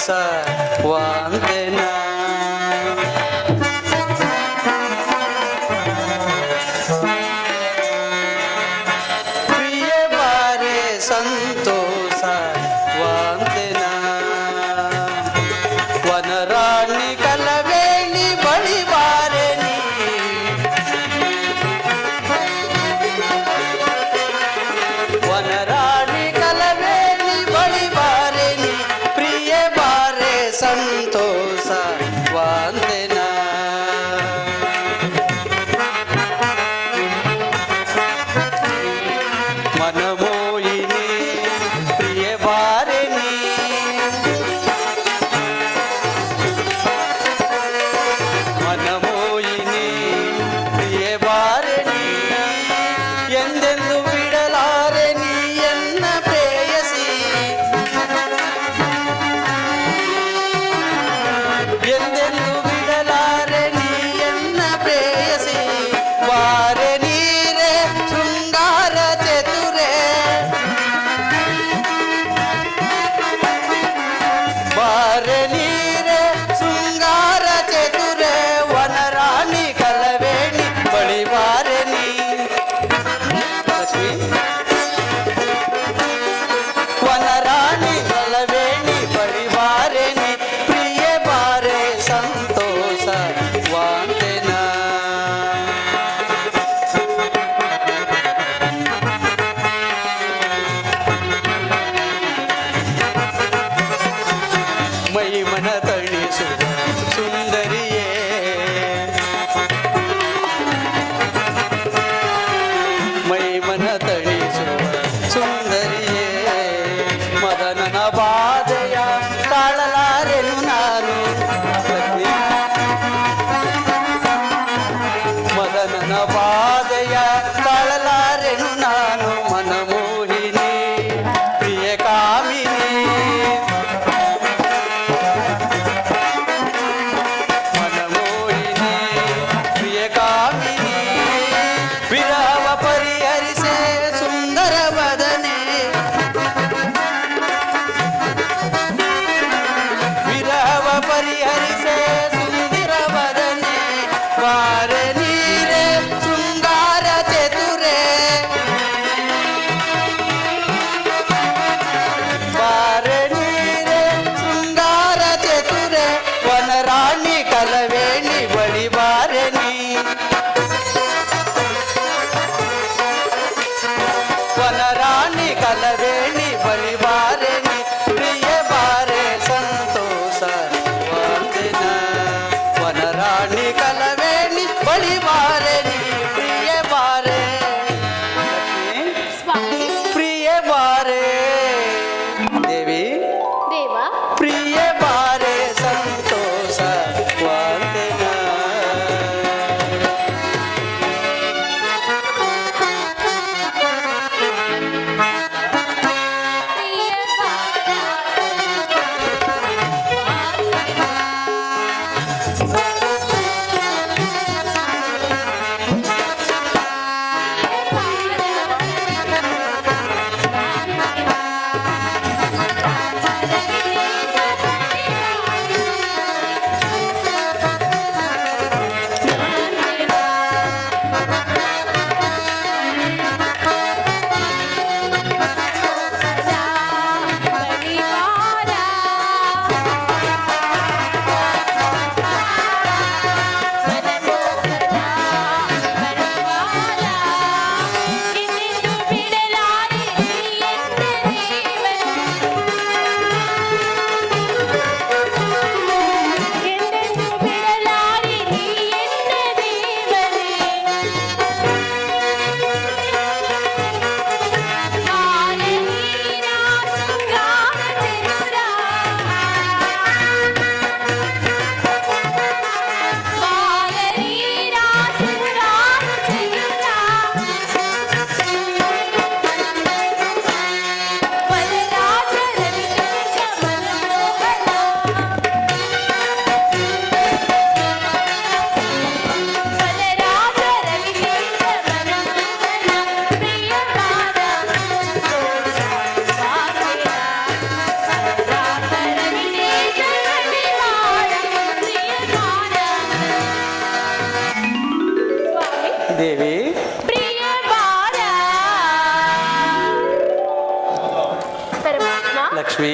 ವಂದನ. ಪ್ರಿಯ ಬಾರೆ ಸಂತೋಷ ವಂದನ. ವನರಾಣಿ ಕಲವೇಣಿ ಬಳಿ ಬಾರೆ ನೀ. ವನರಾಣಿ ಕಲವೇಣಿ ಬಳಿ ಬಾರೆ ನೀ. ಪ್ರಿಯ ಬಾರೆ ಸಂತೋಷ ವಂದನ. ಮನಮೋಹಿನಿ ಪ್ರಿಯ ಬಾರೆ ನೀ. ಮನಮೋಹಿನಿ ಪ್ರಿಯ ಬಾರೆ ನೀ. ಎಂದೆಂದು ಬಿಡಲಾರೆ ನೀ ಎನ್ನ ಪ್ರೇಯಸಿ. ಎಂದೆಂದು ಬಿಡಲಾರೆ ನೀ ಎನ್ನ ಪ್ರೇಯಸಿ. ಬಾರೆ ನೀರೆ ಶೃಂಗಾರ ಚತುರೆ. ಬಾರೆ ನೀರೆ ಶೃಂಗಾರ ಚತುರೆ. ವನರಾಣಿ ಕಲವೇಣಿ ಬಳಿ ಬಾರೆ ನೀ. ಲಕ್ಷ್ಮಿ ವನರಾಣಿ ಕಲವೇಣಿ ಬಳಿ ಬಾರೆ ನೀ. ಪ್ರಿಯ ಬಾರೆ ಸಂತೋಷ ವಂದನ. ಮೈ ಮನ ತಣಿಸುವ ಸುಂದರಿಯೇ. ಮೈ ಮನ ತಣಿಸುವ ಸುಂದರಿಯೇ. ಮದನನ ಬಾಧೆಯ ತಾಳಲಾರೆನು ನಾನು. ಲಕ್ಷ್ಮಿ ಮದನನ ಬಾಧೆಯ ತಾಳಲಾರೆನು ನಾನು. ಮನಮೋಹಿನಿ ಪ್ರಿಯ ಕಾಮಿನಿ. ಮನಮೋಹಿನಿ ಪ್ರಿಯ ಕಾಮಿನಿ. ವಿರಹವ ಪರಿಹರಿಸೆ ಲಕ್ಷ್ಮಿ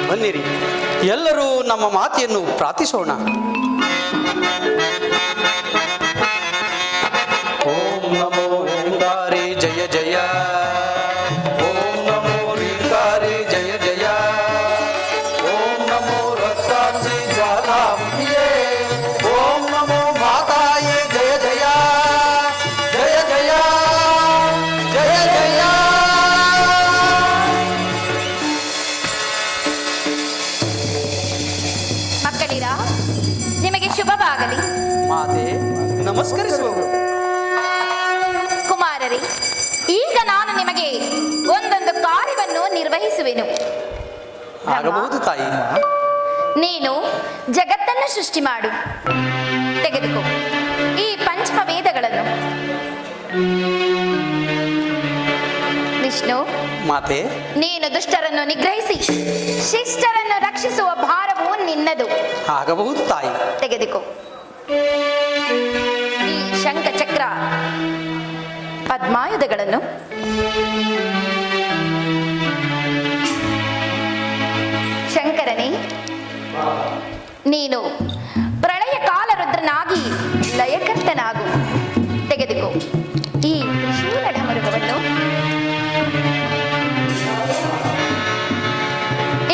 ಬನ್ನಿರಿ, ಎಲ್ಲರೂ ನಮ್ಮ ಮಾತೆಯನ್ನು ಪ್ರಾರ್ಥಿಸೋಣ. ಓಂ ನಮೋ ಓಂಕಾರಿ ಜಯ ಜಯ, ಓಂ ನಮೋ ರಿಂಕಾರಿ ಜಯ ಜಯ, ಓಂ ನಮೋ ರಕ್ತಾಂಸಿ ಜ್ವಾಲಾಂಬಿಯೇ, ಓಂ ನಮೋ ಮಾತಾಯೇ ಜಯ ಜಯ, ಜಯ ಜಯ ಜಯ ಜಯ. ಮಕ್ಕಳಿರ, ನಿಮಗೆ ಶುಭವಾಗಲಿ. ಮಾತೆ ನಮಸ್ಕರಿಸುವರು. ಕುಮಾರರೇ, ನಿನಗೆ ಒಂದೊಂದು ಕಾರ್ಯವನ್ನು ನಿರ್ವಹಿಸುವೆನು. ಆಗಬಹುದು ತಾಯಿ. ನೀನು ಜಗತ್ತನ್ನು ಸೃಷ್ಟಿ ಮಾಡು. ತೆಗೆದುಕೋ ಈ ಪಂಚಮ ವೇದಗಳನ್ನು. ವಿಷ್ಣು, ಮಾತೆ, ನೀನು ದುಷ್ಟರನ್ನು ನಿಗ್ರಹಿಸಿ ಶಿಷ್ಟರನ್ನು ರಕ್ಷಿಸುವ ಭಾರವು ನಿನ್ನದು. ಆಗಬಹುದು ತಾಯಿ. ತೆಗೆದುಕೋ ಈ ಶಂಖ ಚಕ್ರ ಪದ್ಮಾಯುಧಗಳನ್ನು. ಶಂಕರನೇ, ನೀನು ಪ್ರಳಯ ಕಾಲ ರುದ್ರನಾಗಿ ಲಯಕರ್ತನಾಗು. ತೆಗೆದುಕೋ ಈ ತ್ರಿಶೂಲ ಢಮರುಗವನ್ನು.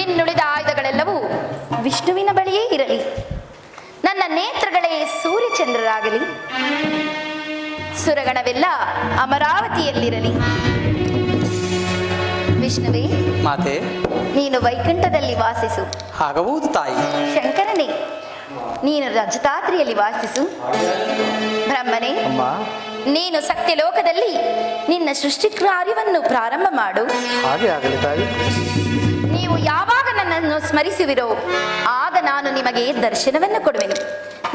ಇನ್ನುಳಿದ ಆಯುಧಗಳೆಲ್ಲವೂ ವಿಷ್ಣುವಿನ ಬಳಿಯೇ ಇರಲಿ. ನನ್ನ ನೇತ್ರಗಳೇ ಸೂರ್ಯಚಂದ್ರರಾಗಲಿ. ಸುರಗಣವೆಲ್ಲ ಅಮರಾವತಿಯಲ್ಲಿರಲಿ. ವಿಷ್ಣುವೇ, ಮಾತೆ, ನೀನು ವೈಕುಂಠದಲ್ಲಿ ವಾಸಿಸು. ಆಗಬಹುದು ತಾಯಿ. ಶಂಕರನೇ, ನೀನು ರಜತಾದ್ರಿಯಲ್ಲಿ ವಾಸಿಸು. ಬ್ರಹ್ಮನೇ, ನೀನು ಸತ್ಯಲೋಕದಲ್ಲಿ ನಿನ್ನ ಸೃಷ್ಟಿ ಕಾರ್ಯವನ್ನು ಪ್ರಾರಂಭ ಮಾಡು. ಹಾಗೆ ಆಗಲಿ ತಾಯಿ. ನೀವು ಯಾವಾಗ ನನ್ನನ್ನು ಸ್ಮರಿಸುವಿರೋ ಆಗ ನಾನು ನಿಮಗೆ ದರ್ಶನವನ್ನು ಕೊಡುವೆನು.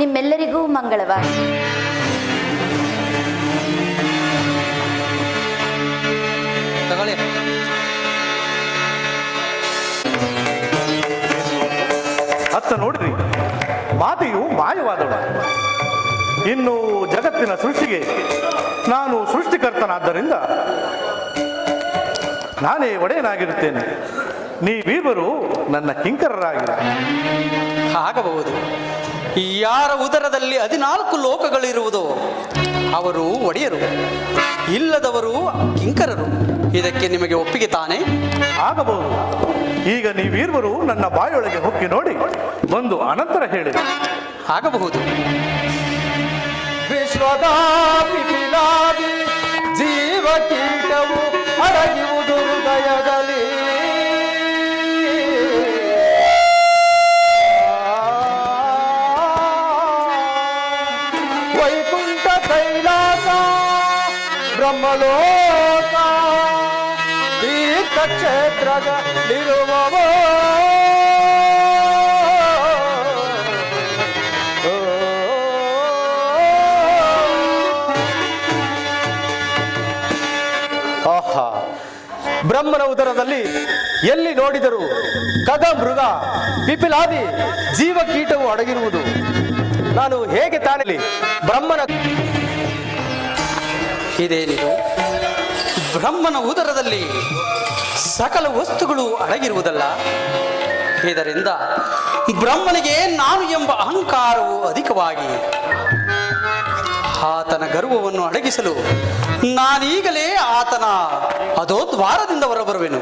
ನಿಮ್ಮೆಲ್ಲರಿಗೂ ಮಂಗಳವಾಗಲಿ. ತಗೊಳ್ಳಿ. ಅತ್ತ ನೋಡ್ರಿ, ಮಾತೆಯು ಮಾಯವಾದಳು. ಇನ್ನು ಜಗತ್ತಿನ ಸೃಷ್ಟಿಗೆ ನಾನು ಸೃಷ್ಟಿಕರ್ತನಾದ್ದರಿಂದ ನಾನೇ ಒಡೆಯನಾಗಿರುತ್ತೇನೆ. ನೀವೀರ್ವರು ನನ್ನ ಕಿಂಕರರಾಗಿರ. ಆಗಬಹುದು. ಯಾರ ಉದರದಲ್ಲಿ 14 ಲೋಕಗಳಿರುವುದೋ ಅವರು ಒಡೆಯರು, ಇಲ್ಲದವರು ಕಿಂಕರರು. ಇದಕ್ಕೆ ನಿಮಗೆ ಒಪ್ಪಿಗೆ ತಾನೇ? ಆಗಬಹುದು. ಈಗ ನೀವೀರ್ವರು ನನ್ನ ಬಾಯೊಳಗೆ ಹೊಕ್ಕಿ ನೋಡಿ ಒಂದು ಅನಂತರ ಹೇಳಿ. ಆಗಬಹುದು. ವಿಶ್ವದ ಪಿಪಿಲಾದಿ ಜೀವ ಕೀಟವು ಅಡಗಿರುವುದು ಹೃದಯದಲ್ಲಿ. ವೈಕುಂಠ ಕೈಲಾಸ ಬ್ರಹ್ಮಲೋಕ ತೀರ್ಥಕ್ಷೇತ್ರಗಳಿರುವವೋ ಬ್ರಹ್ಮನ ಉದರದಲ್ಲಿ ಎಲ್ಲಿ ನೋಡಿದರೂ ಖಗ ಮೃಗ ಪಿಪಿಲಾದಿ ಜೀವ ಕೀಟವು ಅಡಗಿರುವುದು. ನಾನು ಹೇಗೆ ತಾನೇ ಬ್ರಹ್ಮನ ಇದೇನಿದು? ಬ್ರಹ್ಮನ ಉದರದಲ್ಲಿ ಸಕಲ ವಸ್ತುಗಳು ಅಡಗಿರುವುದಲ್ಲ. ಇದರಿಂದ ಬ್ರಹ್ಮನಿಗೆ ನಾನು ಎಂಬ ಅಹಂಕಾರವು ಅಧಿಕವಾಗಿ ಆತನ ಗರ್ವವನ್ನು ಅಡಗಿಸಲು ನಾನೀಗಲೇ ಆತನ ಅಧೋದ್ವಾರದಿಂದ ಹೊರಬರುವೆನು.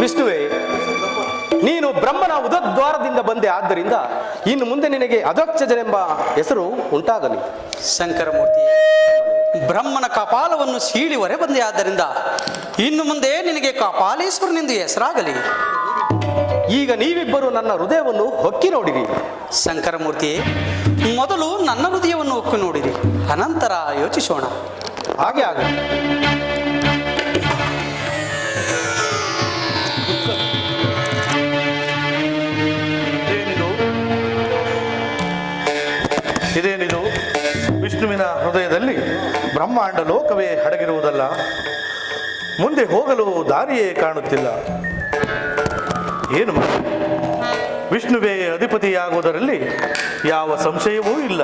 ವಿಷ್ಣುವೇ, ನೀನು ಬ್ರಹ್ಮನ ಉದದ್ವಾರದಿಂದ ಬಂದೆ. ಆದ್ದರಿಂದ ಇನ್ನು ಮುಂದೆ ನಿನಗೆ ಅಧೋಕ್ಷಜನೆಂಬ ಹೆಸರು ಉಂಟಾಗಲಿ. ಶಂಕರಮೂರ್ತಿ, ಬ್ರಹ್ಮನ ಕಪಾಲವನ್ನು ಸೀಳಿ ಹೊರೆ ಬಂದೆ. ಆದ್ದರಿಂದ ಇನ್ನು ಮುಂದೆ ನಿನಗೆ ಕಪಾಲೇಶ್ವರನೆಂದು ಹೆಸರಾಗಲಿ. ಈಗ ನೀವಿಬ್ಬರು ನನ್ನ ಹೃದಯವನ್ನು ಹೊಕ್ಕಿ ನೋಡಿರಿ. ಶಂಕರಮೂರ್ತಿ, ಮೊದಲು ನನ್ನ ಹೃದಯವನ್ನು ಹೊಕ್ಕು ನೋಡಿರಿ, ಅನಂತರ ಯೋಚಿಸೋಣ. ಹಾಗೆ ಆಗಲಿ. ಇದೇನಿದು? ವಿಷ್ಣುವಿನ ಹೃದಯದಲ್ಲಿ ಬ್ರಹ್ಮಾಂಡ ಲೋಕವೇ ಅಡಗಿರುವುದಲ್ಲ. ಮುಂದೆ ಹೋಗಲು ದಾರಿಯೇ ಕಾಣುತ್ತಿಲ್ಲ. ಏನು ಮಾಡಿ? ವಿಷ್ಣುವೇ ಅಧಿಪತಿಯಾಗುವುದರಲ್ಲಿ ಯಾವ ಸಂಶಯವೂ ಇಲ್ಲ.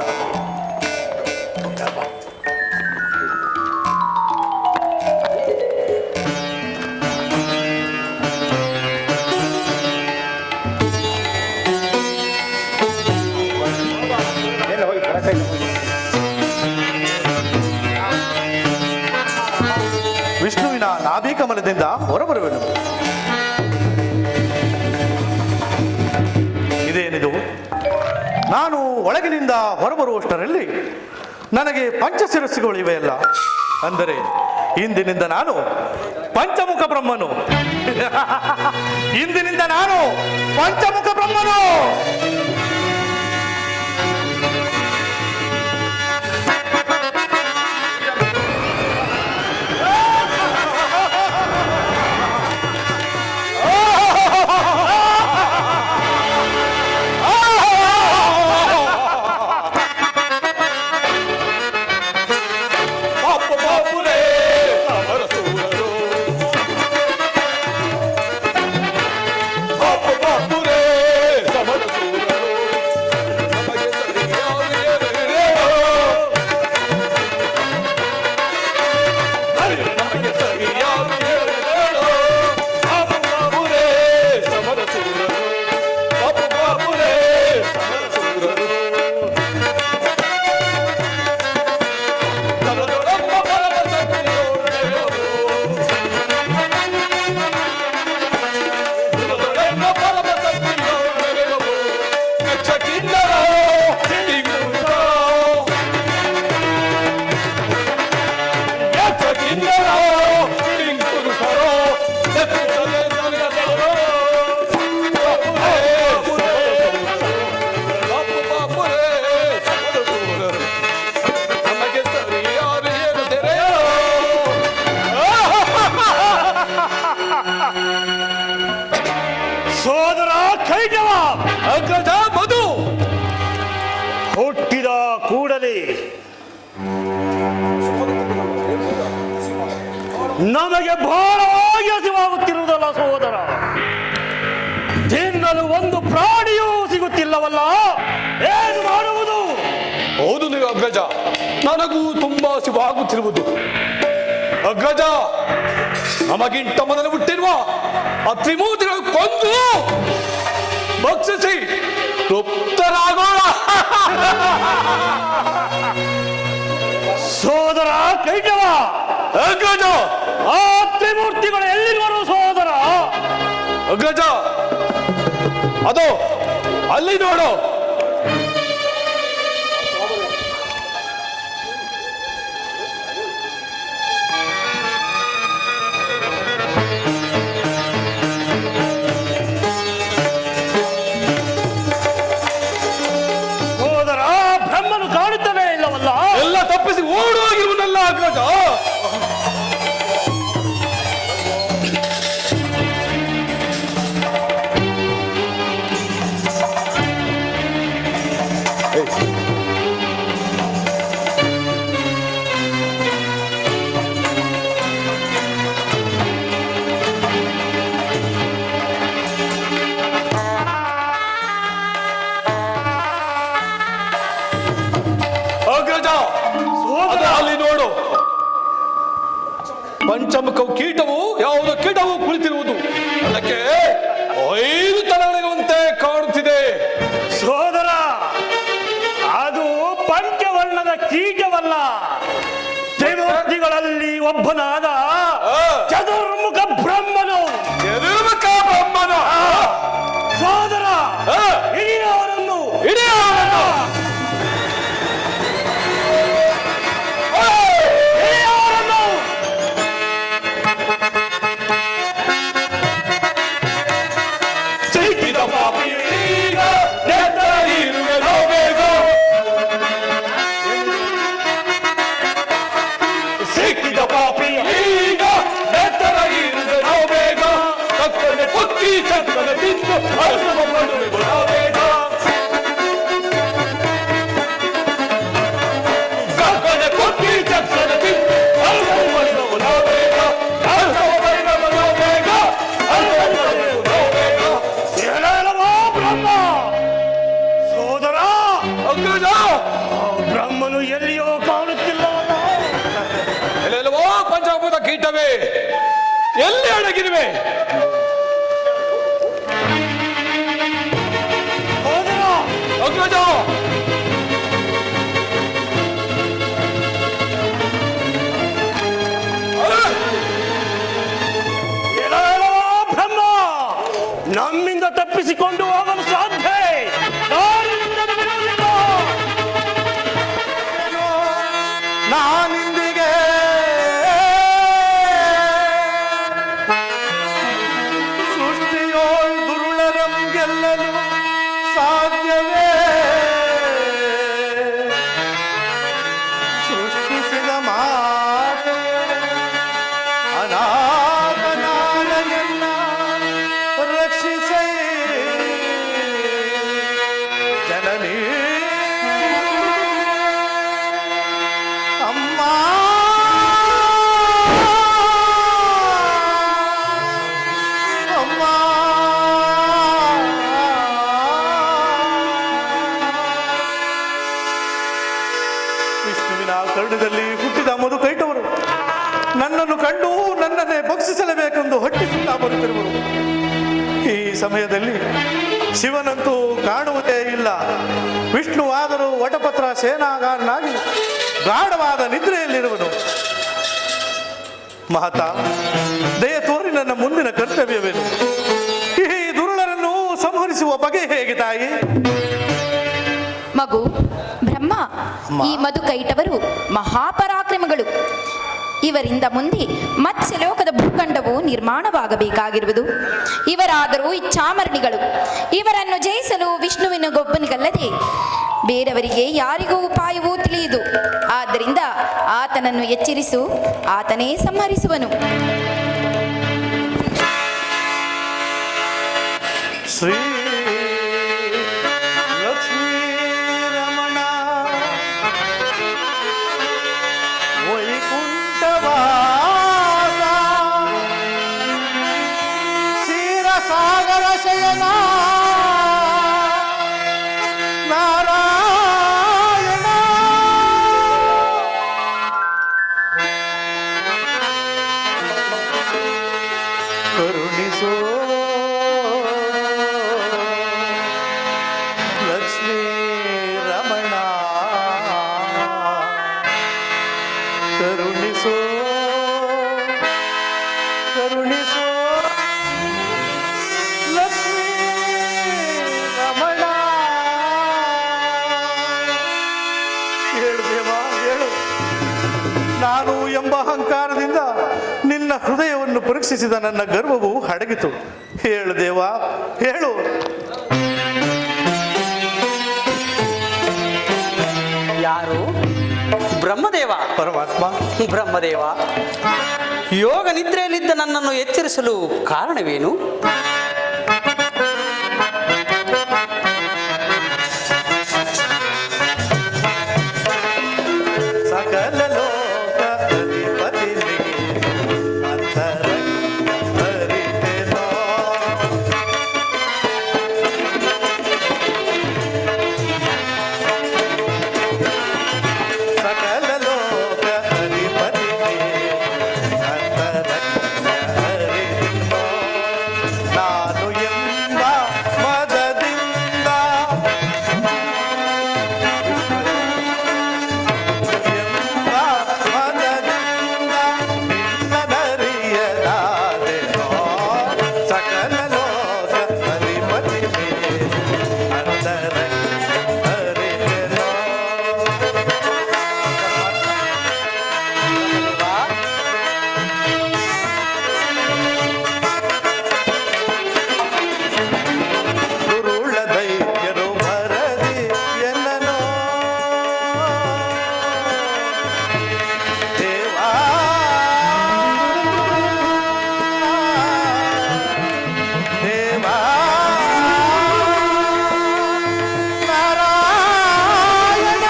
ವಿಷ್ಣುವಿನ ನಾಭಿಕಮಲದಿಂದ ಹೊರಬರುವೆನು. ಇದೇನಿದು? ನಾನು ಒಳಗಿನಿಂದ ಹೊರಬರುವಷ್ಟರಲ್ಲಿ ನನಗೆ ಪಂಚಶಿರಸ್ಸುಗಳಿವೆಯಲ್ಲ. ಅಂದರೆ ಇಂದಿನಿಂದ ನಾನು ಪಂಚಮುಖ ಬ್ರಹ್ಮನು. ಇಂದಿನಿಂದ ನಾನು ಪಂಚಮುಖ ಬ್ರಹ್ಮನು. ನಮಗೆ ಬಹಳವಾಗಿ ಹಸಿವಾಗುತ್ತಿರುವುದಲ್ಲ ಸಹೋದರ. ತಿನ್ನಲು ಒಂದು ಪ್ರಾಣಿಯೂ ಸಿಗುತ್ತಿಲ್ಲವಲ್ಲ, ಏನು ಮಾಡುವುದು? ಹೌದು ನೀವು ಅಗ್ರಜ, ನನಗೂ ತುಂಬಾ ಹಸಿವಾಗುತ್ತಿರುವುದು. ಅಗ್ರಜ, ನಮಗಿಂತ ಮೊದಲು ಹುಟ್ಟಿರುವ ಆ ತ್ರಿಮೂರ್ತಿಗಳು ಕೊಂದು ಭಕ್ಷಿಸಿ ತೃಪ್ತರಾಗೋಣ. ಸೋದರ ಕೈಟವ, ಅಗ್ರಜ, ಆ ತ್ರಿಮೂರ್ತಿಗಳು ಎಲ್ಲಿರುವರು ಸೋದರ? ಅಗ್ರಜ, ಅದು ಅಲ್ಲಿ ನೋಡು. ಸೋದರ, ಬ್ರಹ್ಮನು ಕಾಣುತ್ತಲೇ ಇಲ್ಲವಲ್ಲ? ಎಲ್ಲ ತಪ್ಪಿಸಿ ಓಡುವಾಗಿರುವುದಲ್ಲ ಅಗ್ರಜ. ಅಗ್ರಜ, ಅದು ಅಲ್ಲಿ ನೋಡು. ಪಂಚಮುಖ ಕೀಟವು ಯಾವುದೋ ಕೀಟವು ಕುಳಿತಿರುವುದು. ಅದಕ್ಕೆ 5 ತಲೆಗಳಿರುವಂತೆ ಕಾಣುತ್ತಿದೆ. ಸೋದರ, ಅದು ಪಂಚವರ್ಣದ ಕೀಟವಲ್ಲ, ತ್ರಿಮೂರ್ತಿಗಳಲ್ಲಿ ಒಬ್ಬನಾದ ಚತುರ್ಮುಖ ಬ್ರಹ್ಮನು. ಎದುರುಮುಖ ಬ್ರಹ್ಮನ. ಸೋದರ, ಹಿರಿಯವರನ್ನು ಹಿರಿಯವರನ್ನು ಸಿಕ್ಕಿದ ಪಾಪಿಯೀಗ ನೆತ್ತರಿರುವೆನೋ ಬೇಗ. ಸಿಕ್ಕಿದ ಪಾಪಿಯೀಗ ನೆತ್ತರಿರುವೆನೋ ಬೇಗ. ಕತ್ತಲೆ ಕುಕ್ಕಿ ಚಕ್ಕನೆ ತಿಂದು ಅರಸವ ಮಾಡುವೆನೋ ಬೇಗ. ಕತ್ತಲೆ ಕುಕ್ಕಿ ಚಕ್ಕನೆ ತಿಂದು ಅರಸವ ಮಾಡುವೆನೋ ಬೇಗ. ಅರಸವ ಮಾಡುವೆನೋ ಬೇಗ. ಅರಸವ ಮಾಡುವೆನೋ ಬೇಗ. ಹೇಳಲವೋ ಬ್ರಹ್ಮ. ಸೋದರ, ಅಗ್ರಜ, ಬ್ರಹ್ಮನು ಎಲ್ಲಿಯೋ ಕಾಣುತ್ತಿಲ್ಲವಲ್ಲ? ಎಲ್ಲೆಲ್ಲವೋ ಪಂಚಭೂತ ಕೀಟವೇ ಎಲ್ಲಿ ಅಡಗಿರುವೆ? ಸೋದರ, ಅಗ್ರಜ, ಹೇಳಲವೋ ಬ್ರಹ್ಮ, ನಮ್ಮಿಂದ ತಪ್ಪಿಸಿಕೊಂಡು ಹೋಗಲು ಸಾಧ್ಯ ನಾನಿಂದಿಗೆ ಸೃಷ್ಟಿಯೋಳ್ ದುರುಳರಂ ಗೆಲ್ಲಲು ಸಾಧ್ಯವೇ? ಸೃಷ್ಟಿಸಿದ ಮಾತೆ ಅನಾಥನಾಳೆಯನ್ನ ರಕ್ಷಿಸೈ ಜನನೀ ಅಮ್ಮ. ಅಮ್ಮ, ವಿಷ್ಣುವಿನ ಕರುಣದಲ್ಲಿ ಹುಟ್ಟಿದ ಮಧು ಕೈಟವರು ನನ್ನನ್ನು ಕಂಡು ನನ್ನನ್ನೇ ಭಕ್ಷಿಸಲೇಬೇಕೆಂದು ಹೊಟ್ಟಿಸುತ್ತಾ ಬರುತ್ತಿರುವರು. ಈ ಸಮಯದಲ್ಲಿ ಶಿವನಂತೂ ಕಾಣುವುದೇ ಇಲ್ಲ. ವಿಷ್ಣುವಾದರೂ ವಟಪತ್ರ ಸೇನಾಗಾರನಾಗಿ ಗಾಢವಾದ ನಿದ್ರೆಯಲ್ಲಿರುವನು. ಮಹತಾ, ದಯ ತೋರಿ ನನ್ನ ಮುಂದಿನ ಕರ್ತವ್ಯವೇನು? ಈ ದುರುಳರನ್ನು ಸಂಹರಿಸುವ ಬಗೆ ಹೇಗೆ ತಾಯಿ? ಮಗು ಬ್ರಹ್ಮ, ಈ ಮಧುಕೈಟವರು ಮಹಾಪರಾಕ್ರಮಗಳು. ಇವರಿಂದ ಮುಂದೆ ಮತ್ಸ್ಯಲೋಕದ ಭೂಖಂಡವು ನಿರ್ಮಾಣವಾಗಬೇಕಾಗಿರುವುದು. ಇವರಾದರೂ ಇಚ್ಛಾಮರಣಿಗಳು. ಇವರನ್ನು ಜಯಿಸಲು ವಿಷ್ಣುವಿನ ಗೊಬ್ಬನಿಗಲ್ಲದೆ ಬೇರೆಯವರಿಗೆ ಯಾರಿಗೂ ಉಪಾಯವೂ ತಿಳಿಯದು. ಆದ್ದರಿಂದ ಆತನನ್ನು ಎಚ್ಚರಿಸು, ಆತನೇ ಸಂಹರಿಸುವನು. ಶ್ರೀ ಲಕ್ಷ್ಮೀ ರಮಣ ವೈಕುಂಠವಾಸ ಲಕ್ಷ್ಮೀ ರಮಣ ಕರುಣಿಸೋ ಕರುಣಿಸೋ ಲಕ್ಷ್ಮೀ ರಮಣ. ಹೇಳು ದೇವ ಹೇಳು, ನಾನು ಎಂಬ ಅಹಂಕಾರದಿಂದ ನಿನ್ನ ಹೃದಯವನ್ನು ಪರೀಕ್ಷಿಸಿದ ನನ್ನ ಗರ್ವವು ಅಡಗಿತು. ಹೇಳು ದೇವ ಹೇಳು. ಯಾರು? ಬ್ರಹ್ಮದೇವ. ಪರಮಾತ್ಮ. ಬ್ರಹ್ಮದೇವ, ಯೋಗ ನಿದ್ರೆಯಲ್ಲಿದ್ದ ನನ್ನನ್ನು ಎಚ್ಚರಿಸಲು ಕಾರಣವೇನು? ಸಕಲ ಲೋಕ ಅಧಿಪತಿಗೆ ಅಂತರಂಗ ಅರಿತೆನೋ. ಸಕಲ ಲೋಕ ಅಧಿಪತಿಗೆ ಅಂತರಂಗ ಅರಿತೆನೋ. ನಾನು ಎಂಬ ಮದದಿಂದ ಎಂಬ ಮದದಿಂದ ನಿನ್ನದರಿಯಲಾದೆನೋ. ಸಕಲ ಲೋಕ ಅಧಿಪತಿಗೆ ಅಂತರಂಗ ಅರಿತೆನೋ. ಗುರುಳ ದೈತ್ಯರು ಭರದಿ ಎಲ್ಲನೋ ದೇವಾ. ದೇವಾ ನಾರಾಯಣ.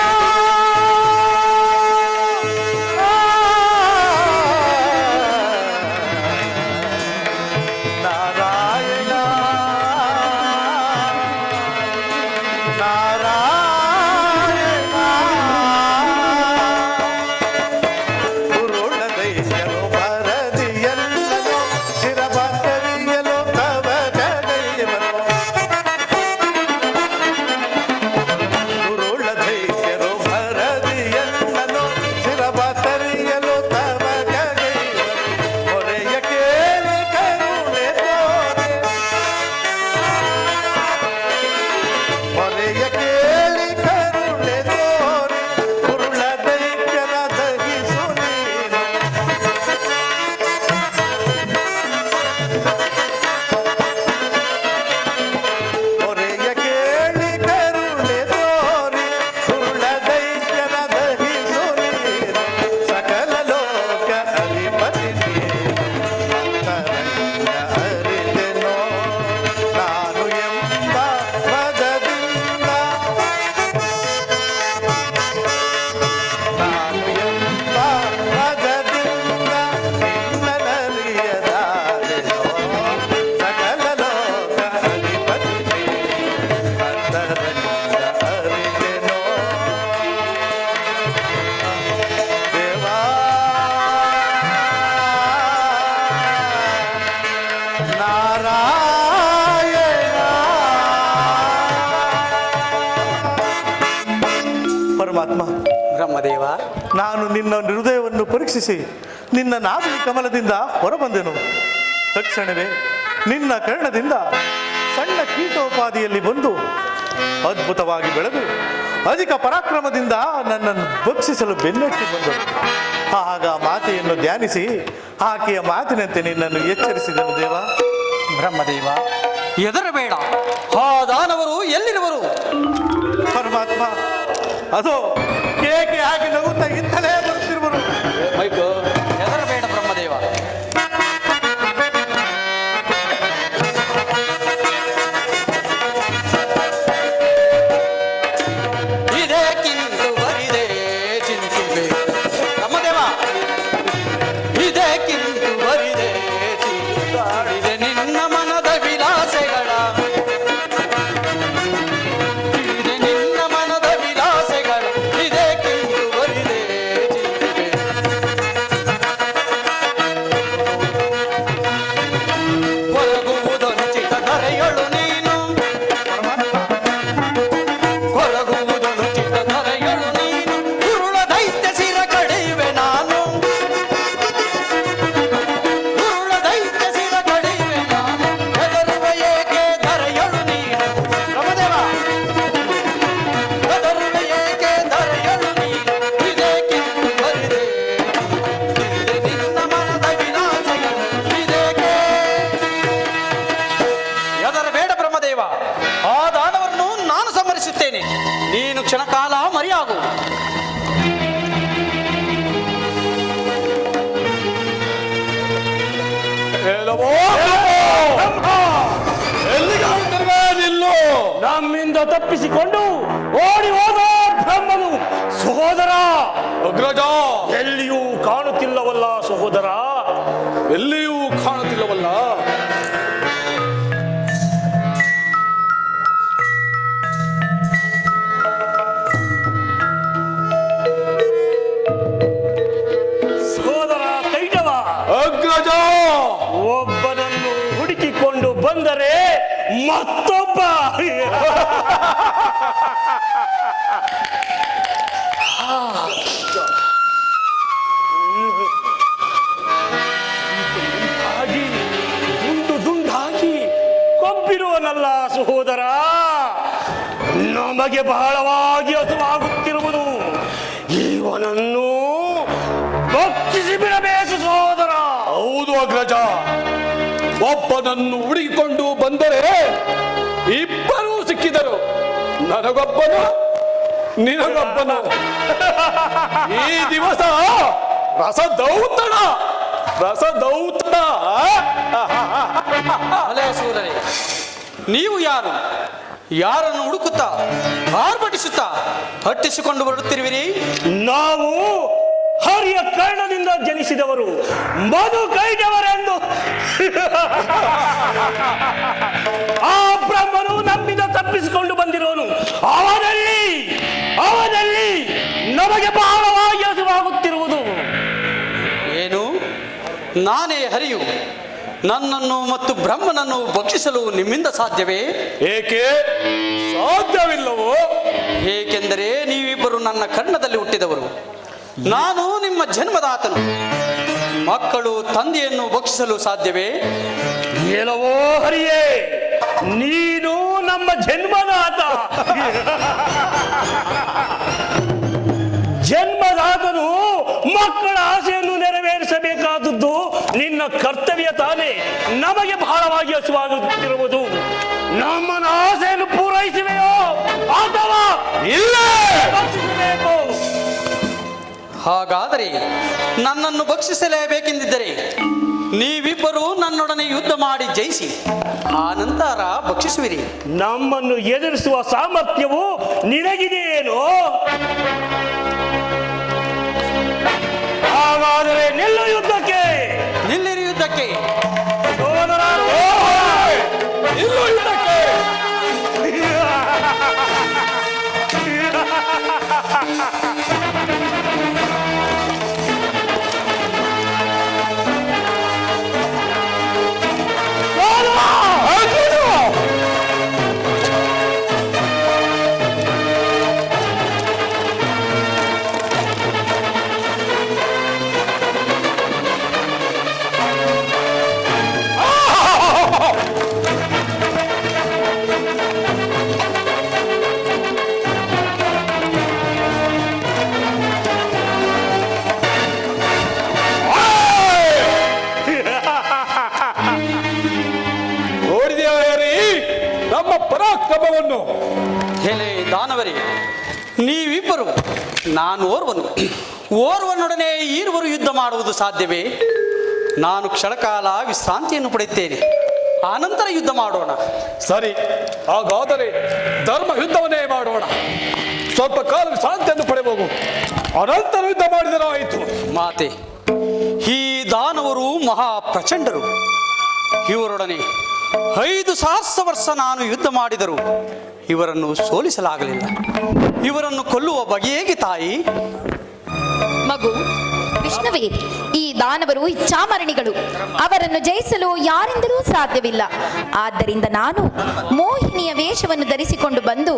ನಾರಾಯಣ ನಾರಾಯಣ. ಗುರುಳ ದೈತ್ಯರು ಭರದಿಯಲ್ಲೋ ಶಿರಬಾಕರಿಯಲೋ ತವ ಗದೈವನೋ. ಗುರುಳ ದೈತ್ಯರು ಭರದಿಯಲ್ಲೋ ಶಿರಬಾಕರಿಯಲೋ ತವ ಗದೈವನೋ. ಹೊರೆಯ ಕೇಳಿ ಕರುಣೆ ತೋರೆ, ಹೊರೆಯ ಕೇಳಿ ಕರುಣೆ ತೋರೆ, ಗುರುಳ ದೈತ್ಯರ ದಹಿಸು ನೀನು. ಹೊರೆಯ ಕೇಳಿ ಕರುಣೆ ತೋರಿ, ಗುರುಳ ದೈತ್ಯರ ದಹಿಸು ನೀನು. ಸಕಲ ಲೋಕ ಅಧಿಪತಿಗೆ ಅಂತರಂಗ ಅರಿತೆನೋ. ನಾನು ಎಂಬ ಮದದಿಂದ ನಾನು ಎಂಬ ಮದದಿಂದ ನಿನ್ನನರಿಯದಾದೆನೋ. ಸಕಲ ಲೋಕ ಅಧಿಪತಿಗೆ ಅಂತರಂಗ ಅರಿತೆನೋ. ದೇವಾ ನಾರಾಯಣ. ಪರಮಾತ್ಮ, ಬ್ರಹ್ಮದೇವ, ನಾನು ನಿನ್ನ ಹೃದಯವನ್ನು ಪರೀಕ್ಷಿಸಿ ನಿನ್ನ ನಾಭಿ ಕಮಲದಿಂದ ಹೊರಬಂದೆನು. ತಕ್ಷಣವೇ ನಿನ್ನ ಕರ್ಣದಿಂದ ಸಣ್ಣ ಕೀಟೋಪಾದಿಯಲ್ಲಿ ಬಂದು ಅದ್ಭುತವಾಗಿ ಬೆಳೆದು ಅಧಿಕ ಪರಾಕ್ರಮದಿಂದ ನನ್ನನ್ನು ಭಕ್ಷಿಸಲು ಬೆನ್ನಟ್ಟಿ ಬಂದಳು. ಆಗ ಮಾತೆಯನ್ನು ಧ್ಯಾನಿಸಿ ಆಕೆಯ ಮಾತಿನಂತೆ ನಿನ್ನನ್ನು ಎಚ್ಚರಿಸಿದನು ದೇವ. ಬ್ರಹ್ಮದೇವ, ಹೆದರಬೇಡ. ಆ ದಾನವರು ಎಲ್ಲಿರುವರು? ಪರಮಾತ್ಮ, ಅದೋ ಕೇಕೆ ಹಾಕಿ ನಗುತ್ತಾ ಇಂತಲೇ ಬರುತ್ತಿರುವರು. ಹೆದರಬೇಡ ಬ್ರಹ್ಮದೇವ. ಇದಕ್ಕಿಂದು ಬರಿದೆ ಚಿಂತಿವೆ ಬ್ರಹ್ಮದೇವ, ಇದಕ್ಕಿಂದು ಬರಿದೆ ಚಿಂತಿದೆ ನಿನ್ನ ಮನದ ವಿಲಾಸೆಗಳ, ಇದೆ ನಿನ್ನ ಮನದ ವಿಲಾಸೆಗಳ. ಇದಕ್ಕಿಂದು ಬರಿದೆ ನೀನು ಕ್ಷಣಕಾಲ ಮರೆಯಾಗು. ಎಲ್ಲಿಗಾಗುತ್ತಿರುವೆ ನಿಲ್ಲು. ನಮ್ಮಿಂದ ತಪ್ಪಿಸಿಕೊಂಡು ಓಡಿ ಹೋದ ಬ್ರಹ್ಮನು ಸಹೋದರ ಅಗ್ರಜ, ಎಲ್ಲಿಯೂ ಕಾಣುತ್ತಿಲ್ಲವಲ್ಲ ಸಹೋದರ. ಎಲ್ಲಿಯೂ ಕಾಣುತ್ತಿಲ್ಲವಲ್ಲ. ಸಹೋದರ ಕೈಟವ, ಅಗ್ರಜ, ಒಬ್ಬನನ್ನು ಹುಡುಕಿಕೊಂಡು ಬಂದರೆ ಮತ್ತೊಬ್ಬ ಹಾಗೆ ದುಂಡು ದುಂಡಾಗಿ ಕೊಬ್ಬಿರುವನಲ್ಲ ಸಹೋದರ. ನಮಗೆ ಬಹಳವಾಗಿ ಹಸುವಾಗುತ್ತಿರುವುದು. ಇವನನ್ನು ಭಕ್ಷಿಸಿ ಬಿಡಬೇಕು ಸಹೋದರ. ಹೌದು ಅಗ್ರಜ, ಒಬ್ಬನನ್ನು ಹುಡುಕಿಕೊಂಡು ಬಂದರೆ ಇಬ್ಬರೂ ಸಿಕ್ಕಿದರು. ನನಗೊಬ್ಬನು, ನಿನಗೊಬ್ಬನು. ಈ ದಿವಸ ರಸದೌತಣ. ಅಲೇ ಸೂರರೇ, ನೀವು ಯಾರು? ಯಾರನ್ನು ಹುಡುಕುತ್ತಾ ಆರ್ಭಟಿಸುತ್ತಾ ಹಟ್ಟಿಸಿಕೊಂಡು ಬರುತ್ತಿರುವಿರಿ? ನಾವು ಹರಿಯ ಕರ್ಣದಿಂದ ಜನಿಸಿದವರು, ಮಧು ಕೈಟವರೆಂದು. ಆ ಬ್ರಹ್ಮನು ನಮ್ಮಿಂದ ತಪ್ಪಿಸಿಕೊಂಡು ಬಂದಿರೋನು. ಅವನಲ್ಲಿ ನಮಗೆ ಬಹಳವಾಗಿ ಹಸುವಾಗುತ್ತಿರುವುದು. ಏನು? ನಾನೇ ಹರಿಯು ನನ್ನನ್ನು ಮತ್ತು ಬ್ರಹ್ಮನನ್ನು ಭಕ್ಷಿಸಲು ನಿಮ್ಮಿಂದ ಸಾಧ್ಯವೇ? ಏಕೆ ಸಾಧ್ಯವಿಲ್ಲವೋ? ಏಕೆಂದರೆ ನೀವಿಬ್ಬರು ನನ್ನ ಕರ್ಣದಲ್ಲಿ ಹುಟ್ಟಿದವರು, ನಾನು ನಿಮ್ಮ ಜನ್ಮದಾತನು. ಮಕ್ಕಳು ತಂದೆಯನ್ನು ಭಕ್ಷಿಸಲು ಸಾಧ್ಯವೇ? ಏನವೋ ಹರಿಯೇ, ನೀನು ನಮ್ಮ ಜನ್ಮದಾತ. ಜನ್ಮದಾತನು ಮಕ್ಕಳ ಆಸೆಯನ್ನು ನೆರವೇರಿಸಬೇಕಾದದ್ದು ನಿನ್ನ ಕರ್ತವ್ಯ ತಾನೇ. ನಮಗೆ ಬಹಳವಾಗಿ ಹಸುವಾಗುತ್ತಿರುವುದು. ನಮ್ಮನ ಆಸೆಯನ್ನು ಪೂರೈಸುವೆಯೋ ಅಥವಾ ಇಲ್ಲ ಭಕ್ಷಿಸಬೇಕು? ಹಾಗಾದರೆ ನನ್ನನ್ನು ಭಕ್ಷಿಸಲೇಬೇಕೆಂದಿದ್ದರೆ ನೀವಿಬ್ಬರು ನನ್ನೊಡನೆ ಯುದ್ಧ ಮಾಡಿ ಜಯಿಸಿ ಆ ನಂತರ ಭಕ್ಷಿಸುವಿರಿ. ನಮ್ಮನ್ನು ಎದುರಿಸುವ ಸಾಮರ್ಥ್ಯವು ನಿನಗಿದೆಯೇನೋ? ಹಾಗಾದರೆ ನಿಲ್ಲು ಯುದ್ಧಕ್ಕೆ. ನಿಲ್ಲಿರಿ ಯುದ್ಧಕ್ಕೆ. ಸೋದರರು, ಇಲ್ಲೂ ಯುದ್ಧಕ್ಕೆ. ನಮ್ಮ ಪರಾಕ್ರಮವನ್ನು. ಹೇಲೆ ದಾನವರೇ, ನೀವಿಬ್ಬರು, ನಾನು ಓರ್ವನೊಡನೆ ಈರುವರು ಯುದ್ಧ ಮಾಡುವುದು ಸಾಧ್ಯವೇ? ನಾನು ಕ್ಷಣಕಾಲ ವಿಶ್ರಾಂತಿಯನ್ನು ಪಡೆಯುತ್ತೇನೆ, ಆನಂತರ ಯುದ್ಧ ಮಾಡೋಣ. ಸರಿ, ಹಾಗಾದರೆ ಧರ್ಮ ಯುದ್ಧವನ್ನೇ ಮಾಡೋಣ. ಸ್ವಲ್ಪ ಕಾಲ ವಿಶ್ರಾಂತಿಯನ್ನು ಪಡೆಯಬಹುದು, ಅನಂತರ ಯುದ್ಧ ಮಾಡಿದರೆ ಆಯಿತು. ಮಾತೆ, ಈ ದಾನವರು ಮಹಾ ಪ್ರಚಂಡರು. ಇವರೊಡನೆ 5,000 ವರ್ಷ ನಾನು ಯುದ್ಧ ಮಾಡಿದರು ಇವರನ್ನು ಸೋಲಿಸಲಾಗಲಿಲ್ಲ. ಇವರನ್ನು ಕೊಲ್ಲುವ ಬಗೆ ಹೇಗೆ ತಾಯಿ? ಮಗು ವಿಷ್ಣುವೇ, ಈ ದಾನವರು ಇಚ್ಛಾಮರಣಿಗಳು. ಅವರನ್ನು ಜಯಿಸಲು ಯಾರಿಂದಲೂ ಸಾಧ್ಯವಿಲ್ಲ. ಆದ್ದರಿಂದ ನಾನು ಮೋಹಿನಿಯ ವೇಷವನ್ನು ಧರಿಸಿಕೊಂಡು ಬಂದು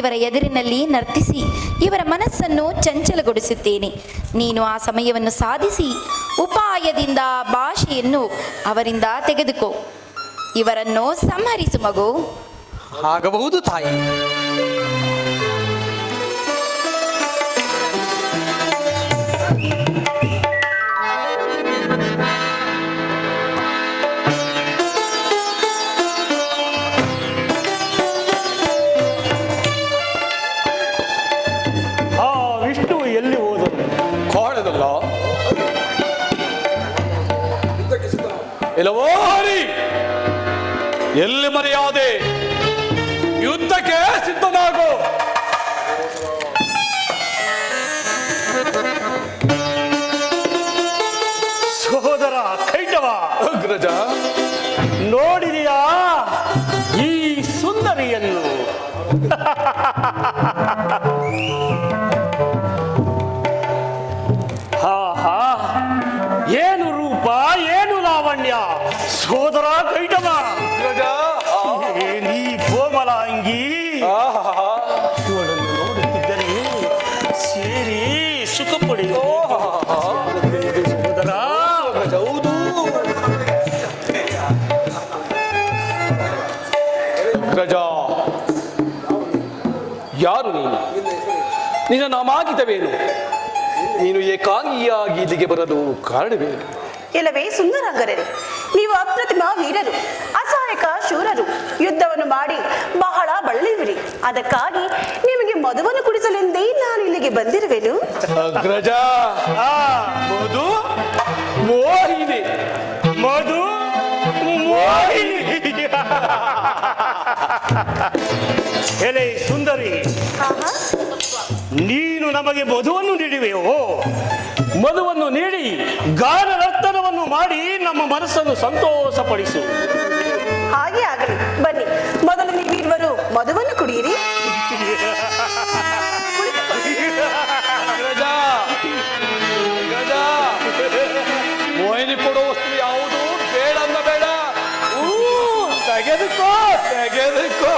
ಇವರ ಎದುರಿನಲ್ಲಿ ನರ್ತಿಸಿ ಇವರ ಮನಸ್ಸನ್ನು ಚಂಚಲಗೊಳಿಸುತ್ತೇನೆ. ನೀನು ಆ ಸಮಯವನ್ನು ಸಾಧಿಸಿ ಉಪಾಯದಿಂದ ಭಾಷೆಯನ್ನು ಅವರಿಂದ ತೆಗೆದುಕೋ. ಇವರನ್ನು ಸಂಹರಿಸು ಮಗು. ಆಗಬಹುದು ತಾಯಿ. ಇಲ್ಲವೋ ಹರಿ, ಎಲ್ಲಿ ಮರೆಯಾದೆ? ಯುದ್ಧಕ್ಕೆ ಸಿದ್ಧನಾಗು. ಸಹೋದರ ಕೈಟವ, ಅಗ್ರಜ, ನೋಡಿದೆಯಾ ಈ ಸುಂದರಿಯನ್ನು? ಹಾ ಹಾ, ಏನು ರೂಪ, ಏನು ಲಾವಣ್ಯ! ಸೋದರ ಕೈಟವ, ಅಗ್ರಜ, ನೀ ಕೋಮಲಾಂಗಿ ಇವಳನ್ನು ನೋಡುತ್ತಿದ್ದರೆ ಸೇರಿ ಸುಖ ಪಡೆಯೋ ಸಹೋದರ. ಹೌದು. ಅಗ್ರಜ, ಯಾರು ನೀನು? ನಿನ್ನ ನಾಮಾಗಿದವೇನು? ನೀನು ಏಕಾಂಗಿಯಾಗಿ ಇಲ್ಲಿಗೆ ಬರಲು ಕಾರಣವೇನು? ಇಲ್ಲವೇ ಸುಂದರಾಂಗರೇ, ನೀವು ಅಪ್ರತಿಮ ವೀರರು, ಅಸಹಾಯಕ ಶೂರರು, ಯುದ್ಧವನ್ನು ಮಾಡಿ ಬಹಳ ಬಳಲಿರುವಿರಿ. ಅದಕ್ಕಾಗಿ ನಿಮಗೆ ಮಧುವನ್ನು ಕುಡಿಸಲೆಂದೇ ನಾನು ಇಲ್ಲಿಗೆ ಬಂದಿರುವೆನು. ಅಗ್ರಜ, ಮಧು ಮೋಹಿನಿ, ಮಧು ಮೋಹಿನಿ. ಎಲೆ ಸುಂದರಿ, ಆಹಾ, ನೀನು ನಮಗೆ ಮಧುವನ್ನು ನೀಡಿವೆಯೋ? ಮಧುವನ್ನು ನೀಡಿ ಗಾನ ನರ್ತನವನ್ನು ಮಾಡಿ ನಮ್ಮ ಮನಸ್ಸನ್ನು ಸಂತೋಷಪಡಿಸು. ಹಾಗೆ ಆಗಲಿ, ಬನ್ನಿ. ಮೊದಲು ನೀವಿರುವರು ಮಧುವನ್ನು ಕುಡಿಯಿರಿ. ಅಗ್ರಜ, ಅಗ್ರಜ, ಮೋಹಿನಿ ಕೊಡೋ ವಸ್ತು ಯಾವುದು? ಬೇಡ ಅನ್ನ ಬೇಡ, ತೆಗೆದುಕೋ, ತೆಗೆದುಕೋ.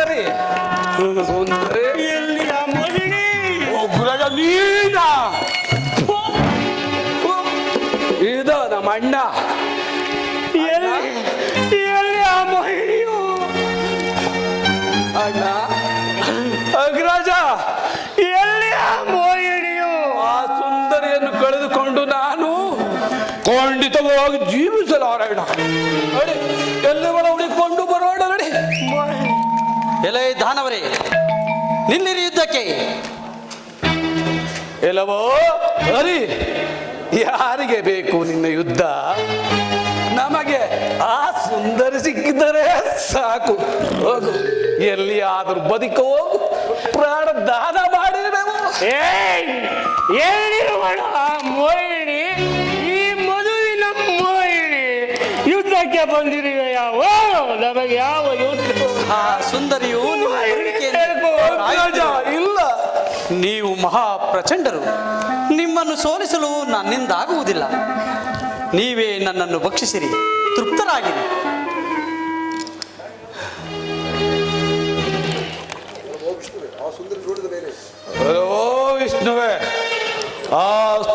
ಸುಂದರಿ ಸುಂದರಿ ಎಲ್ಲಿಯ ಮಹಿಳೆ ಒಬ್ಬರಾಗ ನೀನ ಇದು ನಮ್ಮ ಅಣ್ಣ ಎಲ್ಲಿಯ ಮಹಿಳೆಯು ಅಣ್ಣ ಅಗ್ರಾಜ ಎಲ್ಲಿಯ ಮಹಿಳೆಯು ಆ ಸುಂದರಿಯನ್ನು ಕಳೆದುಕೊಂಡು ನಾನು ಖಂಡಿತವಾಗಿ ಜೀವಿಸಲಾರಣ ನೋಡಿ ಎಲ್ಲವಳ ಹುಡುಕೊಂಡು ಬರೋಣ ನೋಡಿ. ಎಲೆ ದಾನವರೇ, ನಿಲ್ಲಿರಿ ಯುದ್ಧಕ್ಕೆ. ಎಲ್ಲವೋ ಅರಿ, ಯಾರಿಗೆ ಬೇಕು ನಿನ್ನ ಯುದ್ಧ? ನಮಗೆ ಆ ಸುಂದರಿ ಸಿಕ್ಕಿದರೆ ಸಾಕು. ಹೋಗು, ಎಲ್ಲಿಯಾದರೂ ಬದುಕ ಹೋಗು, ಪ್ರಾಣ ದಾನ ಮಾಡಿರಬೇಕು. ಎಲ್ಲಿರುವಳು ಆ ಮೋಹಿನಿ? ಈ ಮದುವಿನ ಮೋಹಿನಿ ಯುದ್ಧಕ್ಕೆ ಬಂದಿರುವೆಯಾ? ಓ, ನಮಗೆ ಯಾವ ಯುದ್ಧ? ಆ ಸುಂದರಿಯು ನಿಮ್ಮ ಹೆಂಡತಿಯನ್ನು ರಾಜ, ಇಲ್ಲ, ನೀವು ಮಹಾ ಪ್ರಚಂಡರು. ನಿಮ್ಮನ್ನು ಸೋಲಿಸಲು ನನ್ನಿಂದಾಗುವುದಿಲ್ಲ. ನೀವೇ ನನ್ನನ್ನು ಭಕ್ಷಿಸಿರಿ, ತೃಪ್ತರಾಗಿರಿ. ಓ ವಿಷ್ಣುವೇ, ಆ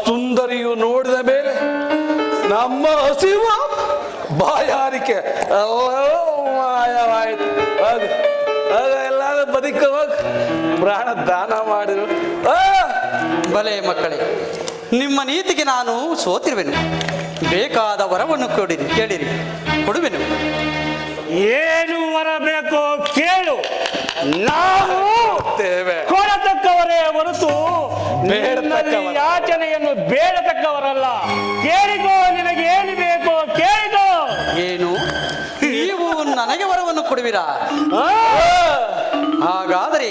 ಸುಂದರಿಯು ನೋಡಿದ ಮೇಲೆ ನಮ್ಮ ಹಸಿವ ಬಾಯಾರಿಕೆ ಮಾಯವಾಯಿತು. ಎಲ್ಲಾದ್ರೂ ಬದುಕ ಹೋಗಿ ಪ್ರಾಣ ದಾನ ಮಾಡಿರು. ಬಲೆ ಮಕ್ಕಳೇ, ನಿಮ್ಮ ನೀತಿಗೆ ನಾನು ಸೋತಿರುವೆನು. ಬೇಕಾದ ವರವನ್ನು ಕೇಳಿರಿ, ಕೊಡುವೆನು. ಏನು ವರ ಬೇಕೋ ಕೇಳು, ನಾವು ತೇವೆ ಕೊಡತಕ್ಕವರೇ ಹೊರತು ಬೇಡತಕ್ಕವರ. ನಿನ್ನಲ್ಲಿ ಯಾಚನೆಯನ್ನು ಬೇಡತಕ್ಕವರಲ್ಲ. ಕೇಳಿಕೋ, ನಿನಗೆ ಏನು ಬೇಕೋ ಕೇಳಿಕೋ. ಏನು, ನೀವು ನನಗೆ ವರವನ್ನು ಕೊಡುವಿರಾ? ಹಾಗಾದರೆ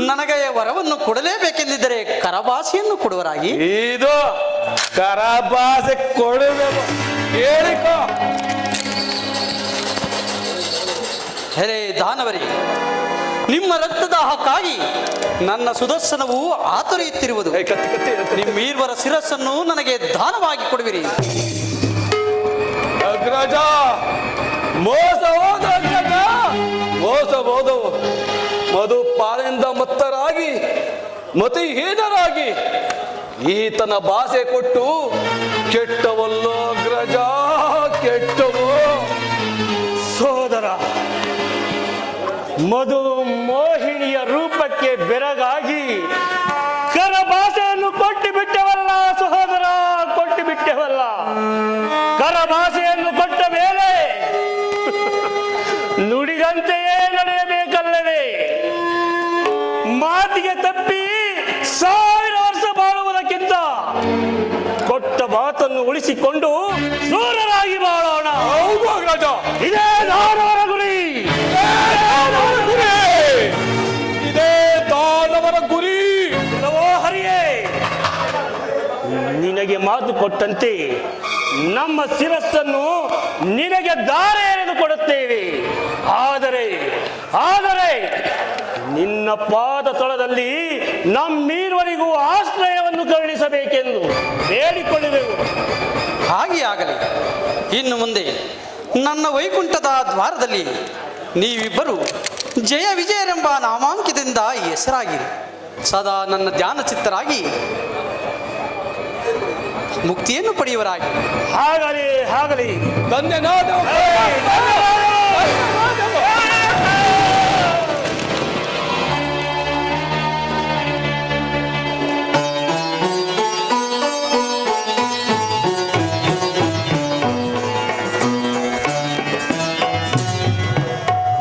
ನನಗೆ ವರವನ್ನು ಕೊಡಲೇಬೇಕೆಂದಿದ್ದರೆ ಕರಭಾಷೆಯನ್ನು ಕೊಡುವರಾಗಿ. ಇದು ಕರಭಾಷೆ ಕೊಡಬೇಕು, ಹೇಳಿಕೋ. ಹೆರೆ ದಾನವರಿ, ನಿಮ್ಮ ರಕ್ತದಾಹಕ್ಕಾಗಿ ನನ್ನ ಸುದರ್ಶನವು ಆತುರಿಯುತ್ತಿರುವುದು. ನಿಮ್ಮೀರ್ವರ ಶಿರಸ್ಸನ್ನು ನನಗೆ ದಾನವಾಗಿ ಕೊಡುವಿರಿ. ಅಗ್ರಜ, ಮೋಸ ಹೋದ ಅಗ್ರಜ, ಮೋಸ ಹೋದವು. ಮಧುಪಾನದಿಂದ ಮತ್ತರಾಗಿ ಮತಿಹೀನರಾಗಿ ಈತನ ಭಾಷೆ ಕೊಟ್ಟು ಕೆಟ್ಟವಲ್ಲೋ ಅಗ್ರಜ, ಕೆಟ್ಟವು. ಸೋದರ, ಮಧು ಮೋಹಿನಿಯ ರೂಪಕ್ಕೆ ಬೆರಗಾಗಿ ಕರಭಾಷೆಯನ್ನು ಕೊಟ್ಟು ಬಿಟ್ಟವಲ್ಲ ಸಹೋದರ, ಕೊಟ್ಟು ಬಿಟ್ಟವಲ್ಲ. ಕರಭಾಷೆಯನ್ನು ಕೊಟ್ಟ ಮೇಲೆ ನುಡಿದಂತೆಯೇ ನಡೆಯಬೇಕಲ್ಲವೇ? ಮಾತಿಗೆ ತಪ್ಪಿ 1000 ವರ್ಷ ಬಾಳುವುದಕ್ಕಿಂತ ಕೊಟ್ಟ ಮಾತನ್ನು ಉಳಿಸಿಕೊಂಡು ಸೂರರಾಗಿ ಬಾಳೋಣ. ಹೌದು ಅಗ್ರಜ, ಇದೇ ದಾನವರ ಗುರಿ, ಇದೇ ದಾನವರ ಗುರಿ. ಇಲ್ಲವೋ ಹರಿಯೇ, ನಿನಗೆ ಮಾತು ಕೊಟ್ಟಂತೆ ನಮ್ಮ ಶಿರಸ್ಸನ್ನು ನಿನಗೆ ದಾರೆ ಎರೆದು ಕೊಡುತ್ತೇವೆ. ಆದರೆ ನಿನ್ನ ಪಾದ ತಳದಲ್ಲಿ ನಮ್ಮೀರ್ವರಿಗೂ ಆಶ್ರಯವನ್ನು ಕರುಣಿಸಬೇಕೆಂದು ಬೇಡಿಕೊಳ್ಳುವೆವು. ಹಾಗೆ ಆಗಲಿ. ಇನ್ನು ಮುಂದೆ ನನ್ನ ವೈಕುಂಠದ ದ್ವಾರದಲ್ಲಿ ನೀವಿಬ್ಬರು ಜಯ ವಿಜಯರೆಂಬ ನಾಮಾಂಕಿತದಿಂದ ಹೆಸರಾಗಿರಿ. ಸದಾ ನನ್ನ ಧ್ಯಾನ ಚಿತ್ತರಾಗಿ ಮುಕ್ತಿಯನ್ನು ಪಡೆಯುವರಾಗಿ. ಆಗಲಿ. ಧನ್ಯನಾದ.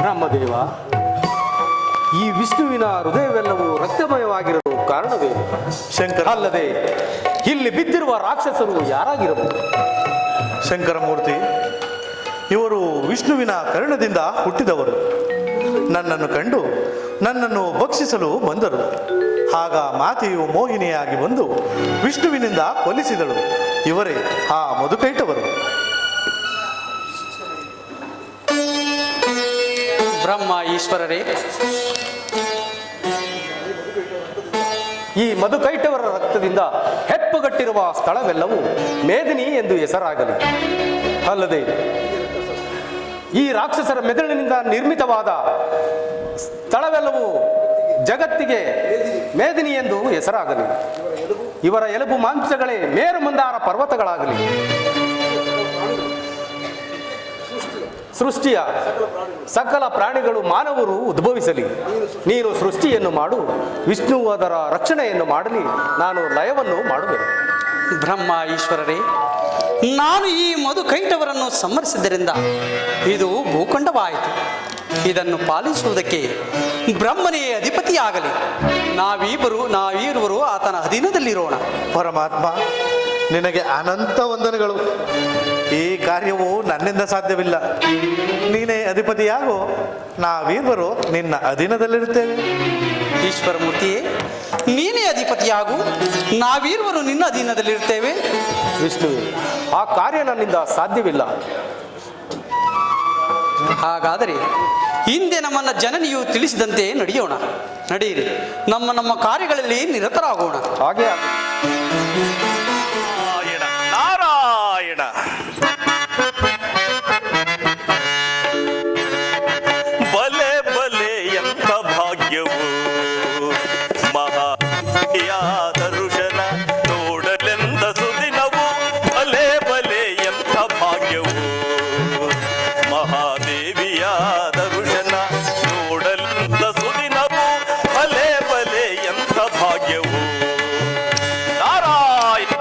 ಬ್ರಹ್ಮದೇವ, ಈ ವಿಷ್ಣುವಿನ ಹೃದಯವೆಲ್ಲವೂ ರಕ್ತಮಯವಾಗಿರಲು ಕಾರಣವೇನು? ಶಂಕರ, ಅಲ್ಲದೆ ಇಲ್ಲಿ ಬಿದ್ದಿರುವ ರಾಕ್ಷಸರು ಯಾರಾಗಿರಬಹುದು? ಶಂಕರಮೂರ್ತಿ, ಇವರು ವಿಷ್ಣುವಿನ ಕರುಣದಿಂದ ಹುಟ್ಟಿದವರು. ನನ್ನನ್ನು ಕಂಡು ನನ್ನನ್ನು ಭಕ್ಷಿಸಲು ಬಂದರು. ಆಗ ಮಾತೆಯು ಮೋಹಿನಿಯಾಗಿ ಬಂದು ವಿಷ್ಣುವಿನಿಂದ ಕೊಲ್ಲಿಸಿದಳು. ಇವರೇ ಆ ಮಧುಕೈಟವರು. ಬ್ರಹ್ಮ ಈಶ್ವರರೇ, ಈ ಮಧುಕೈಟವರ ರಕ್ತದಿಂದ ಹೆಪ್ಪುಗಟ್ಟಿರುವ ಸ್ಥಳವೆಲ್ಲವೂ ಮೇದಿನಿ ಎಂದು ಹೆಸರಾಗಲಿ. ಅಲ್ಲದೆ ಈ ರಾಕ್ಷಸರ ಮೆದುಳಿನಿಂದ ನಿರ್ಮಿತವಾದ ಸ್ಥಳವೆಲ್ಲವೂ ಜಗತ್ತಿಗೆ ಮೇದಿನಿ ಎಂದು ಹೆಸರಾಗಲಿ. ಇವರ ಎಲುಬು ಮಾಂಸಗಳೇ ಮೇರು ಮಂದಾರ ಪರ್ವತಗಳಾಗಲಿ. ಸೃಷ್ಟಿಯ ಸಕಲ ಪ್ರಾಣಿಗಳು ಮಾನವರು ಉದ್ಭವಿಸಲಿ. ನೀನು ಸೃಷ್ಟಿಯನ್ನು ಮಾಡು, ವಿಷ್ಣುವು ಅದರ ರಕ್ಷಣೆಯನ್ನು ಮಾಡಲಿ, ನಾನು ಲಯವನ್ನು ಮಾಡುವೆನು. ಬ್ರಹ್ಮ ಈಶ್ವರರೇ, ನಾನು ಈ ಮಧುಕೈಟವರನ್ನು ಸಂಹರಿಸಿದ್ದರಿಂದ ಇದು ಭೂಖಂಡವಾಯಿತು. ಇದನ್ನು ಪಾಲಿಸುವುದಕ್ಕೆ ಬ್ರಹ್ಮನೇ ಅಧಿಪತಿಯಾಗಲಿ. ನಾವಿರುವರು ಆತನ ಅಧೀನದಲ್ಲಿರೋಣ. ಪರಮಾತ್ಮ, ನಿನಗೆ ಅನಂತ ವಂದನೆಗಳು. ಈ ಕಾರ್ಯವು ನನ್ನಿಂದ ಸಾಧ್ಯವಿಲ್ಲ. ನೀನೇ ಅಧಿಪತಿಯಾಗೋ, ನಾವಿರುವರು ನಿನ್ನ ಅಧೀನದಲ್ಲಿರುತ್ತೇವೆ. ಈಶ್ವರ ಮೂರ್ತಿಯೇ, ನೀನೇ ಅಧಿಪತಿಯಾಗು, ನಾವಿರುವರು ನಿನ್ನ ಅಧೀನದಲ್ಲಿರ್ತೇವೆ. ವಿಷ್ಣು, ಆ ಕಾರ್ಯ ನನ್ನಿಂದ ಸಾಧ್ಯವಿಲ್ಲ. ಹಾಗಾದರೆ ಹಿಂದೆ ನಮ್ಮನ್ನ ಜನನಿಯು ತಿಳಿಸಿದಂತೆ ನಡೆಯೋಣ. ನಡೆಯಿರಿ, ನಮ್ಮ ಕಾರ್ಯಗಳಲ್ಲಿ ನಿರತರಾಗೋಣ. ಹಾಗೆ ಆಗಲಿ. ನಾರಾಯಣ ಬಲೆ ಬಲೆ ಎಂಥ ಭಾಗ್ಯವು ಮಹಾಯಾದ ಋಷನ ನೋಡಲೆಂದ ಸುದಿನವು. ಬಲೆ ಬಲೆ ಎಂಥ ಭಾಗ್ಯವು ಮಹಾದೇವಿಯಾದ ಋಷನ ನೋಡಲೆಂದ ಸುದಿನವು. ಬಲೆ ಬಲೆ ಎಂಥ ಭಾಗ್ಯವು. ನಾರಾಯಣ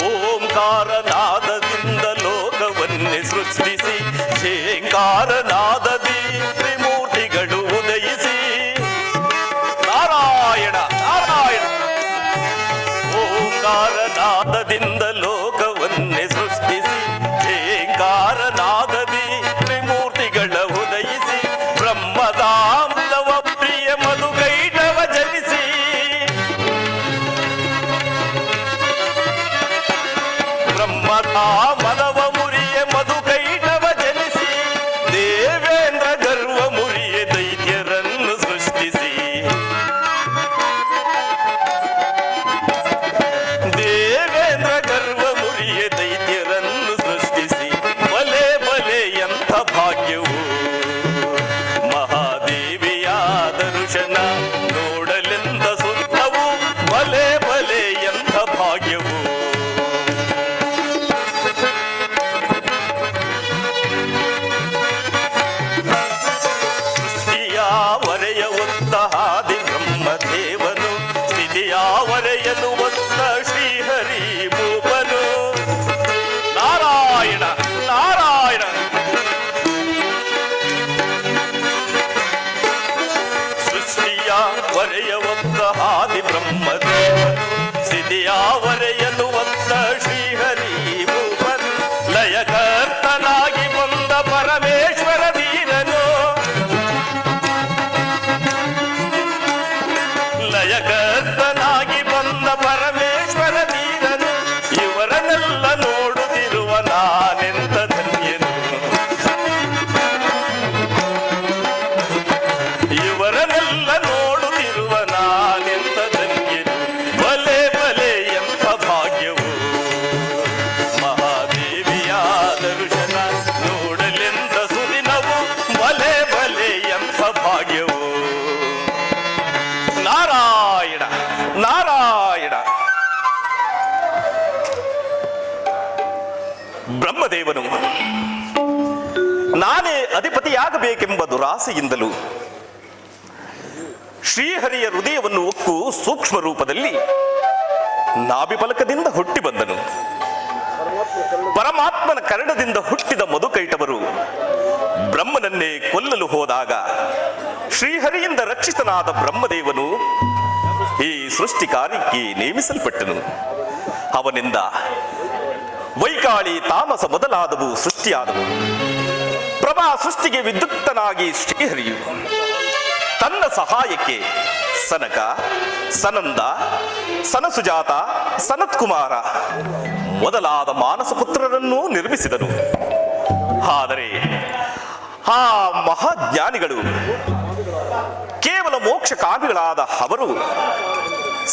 ಓಂಕಾರನಾದದಿಂದ ಲೋಕವನ್ನೇ ಸೃಷ್ಟಿಸಿ, ಝೇಂಕಾರನಾದದಿ ತ್ರಿಮೂರ್ತಿಗಳು ಉದಯಿಸಿ. ನಾರಾಯಣ ನಾರಾಯಣ. ಓಂಕಾರನಾದದಿಂದ ಲೋಕವನ್ನೇ ಸೃಷ್ಟಿಸಿ, ಝೇಂಕಾರನಾದದಿ ತ್ರಿಮೂರ್ತಿಗಳ ಉದಯಿಸಿ. ಬ್ರಹ್ಮದಾಮದವ ಪ್ರಿಯ ಮಧುಕೈಟವ ಜನಿಸಿ. ಬ್ರಹ್ಮದಾಮದವ ಮುರಿಯ ಮಧುಕೈಟವ ಜನಿಸಿ, ದೇವೇಂದ್ರ ಗರ್ವ ಮುರಿಯ ದೈತ್ಯರನ್ನು ಸೃಷ್ಟಿಸಿ. ದೇವೇಂದ್ರ ಗರ್ವ ಮುರಿಯ ದೈತ್ಯರನ್ನು ಸೃಷ್ಟಿಸಿ. ಬಲೆ ಬಲೆ ಎಂಥ ಭಾಗ್ಯವು ಮಹಾದೇವಿಯಾದ ಋಷನ ನೋಡಲೆಂದ ಸುತ್ತವು. ಬಲೆ ಬಲೆ ಎಂಥ ಭಾಗ್ಯವು. ವರೆಯ ಒತ್ತ ಹಾದಿ ಬ್ರಹ್ಮದೇವನು, ಸ್ಥಿತಿಯ ವರೆಯನು ಒತ್ತ ಶ್ರೀಹರಿ ಭೂಪನು. ನಾರಾಯಣ ನಾರಾಯಣ. ಸೃಷ್ಟಿಯ ವರೆಯ ಒತ್ತ ಹಾದಿ ಬ್ರಹ್ಮದೇವನು, ಸ್ಥಿತಿಯ ವರೆಯನು ಒತ್ತ ಶ್ರೀಹರಿ ಭೂಪನು. ಲಯಕರ್ತನಾಗಿ ಬಂದ ಪರಮೇಶ್ವರ ಧೀರನು, ಲಯಕರ್ತನಾಗಿ ಬಂದ ಪರಮೇಶ್ವರ ಧೀರನು. ಇವರನ್ನೆಲ್ಲ ನೋಡುತ್ತಿರುವ ನಾನೆಂತ ಧನ್ಯನು. ಇವರನ್ನೆಲ್ಲ ನೋಡುತ್ತಿರುವ ನಾನೆಂತ ಧನ್ಯನು. ಬಲೆ ಬಲೆ ಎಂಥ ಭಾಗ್ಯವು ಮಹಾದೇವಿಯಾದ ಋಷನ ನೋಡಲೆಂತ ಸುದಿನವು. ಬಲೆ ಬಲೆ ಎಂಥ ಭಾಗ್ಯವು. ನಾರಾಯಣ ನಾರಾಯಣ. ಬ್ರಹ್ಮದೇವನು ನಾನೇ ಅಧಿಪತಿಯಾಗಬೇಕೆಂಬ ದುರಾಸೆಯಿಂದಲೂ ಶ್ರೀಹರಿಯ ಹೃದಯವನ್ನು ಒಕ್ಕು ಸೂಕ್ಷ್ಮ ರೂಪದಲ್ಲಿ ನಾಭಿಫಲಕದಿಂದ ಹುಟ್ಟಿ ಬಂದನು. ಪರಮಾತ್ಮನ ಕರ್ಣದಿಂದ ಹುಟ್ಟಿದ ಮಧುಕೈಟವರು ಬ್ರಹ್ಮನನ್ನೇ ಕೊಲ್ಲಲು ಹೋದಾಗ ಶ್ರೀಹರಿಯಿಂದ ರಕ್ಷಿತನಾದ ಬ್ರಹ್ಮದೇವನು ಈ ಸೃಷ್ಟಿ ಕಾರ್ಯಕ್ಕೆ ನೇಮಿಸಲ್ಪಟ್ಟನು. ಅವನಿಂದ ವೈಕಾಳಿ, ತಾಮಸ ಮೊದಲಾದವು ಸೃಷ್ಟಿಯಾದವು. ಪ್ರಭಾ ಸೃಷ್ಟಿಗೆ ವಿದ್ಯುಕ್ತನಾಗಿ ಶ್ರೀಹರಿಯು ತನ್ನ ಸಹಾಯಕ್ಕೆ ಸನಕ, ಸನಂದ, ಸನಸುಜಾತ, ಸನತ್ಕುಮಾರ ಮೊದಲಾದ ಮಾನಸ ಪುತ್ರರನ್ನು ನಿರ್ಮಿಸಿದನು. ಆದರೆ ಆ ಮಹಾಜ್ಞಾನಿಗಳು, ಕೇವಲ ಮೋಕ್ಷ ಕಾಮಿಗಳಾದ ಅವರು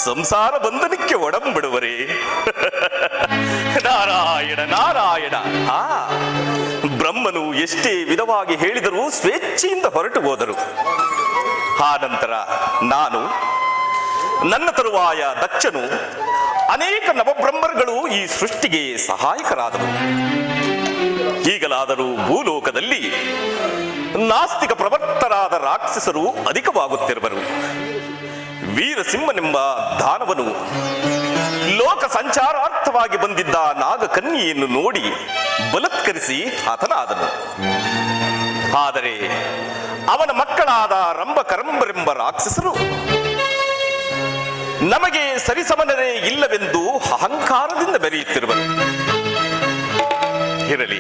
ಸಂಸಾರ ಬಂಧನಕ್ಕೆ ಒಡಂಬಿಡುವರೇ. ನಾರಾಯಣ ನಾರಾಯಣ. ಬ್ರಹ್ಮ ಬ್ರಹ್ಮನು ಎಷ್ಟೇ ವಿಧವಾಗಿ ಹೇಳಿದರೂ ಸ್ವೇಚ್ಛೆಯಿಂದ ಹೊರಟು ಹೋದರು. ಆ ನಂತರ ನಾನು, ನನ್ನ ತರುವಾಯ ದಕ್ಷನು, ಅನೇಕ ನವಬ್ರಹ್ಮರುಗಳು ಈ ಸೃಷ್ಟಿಗೆ ಸಹಾಯಕರಾದರು. ಈಗಲಾದರೂ ಭೂಲೋಕದಲ್ಲಿ ನಾಸ್ತಿಕ ಪ್ರವರ್ತರಾದ ರಾಕ್ಷಸರು ಅಧಿಕವಾಗುತ್ತಿರುವರು. ವೀರಸಿಂಹನೆಂಬ ದಾನವನು ಲೋಕ ಸಂಚಾರಾರ್ಥವಾಗಿ ಬಂದಿದ್ದ ನಾಗಕನ್ಯೆಯನ್ನು ನೋಡಿ ಬಲತ್ಕರಿಸಿ ಹತನಾದನು. ಆದರೆ ಅವನ ಮಕ್ಕಳಾದ ರಂಭಕರಂಬರೆಂಬ ರಾಕ್ಷಸರು ನಮಗೆ ಸರಿಸಮನರೇ ಇಲ್ಲವೆಂದು ಅಹಂಕಾರದಿಂದ ಬೆರೆಯುತ್ತಿರುವರು. ಇರಲಿ,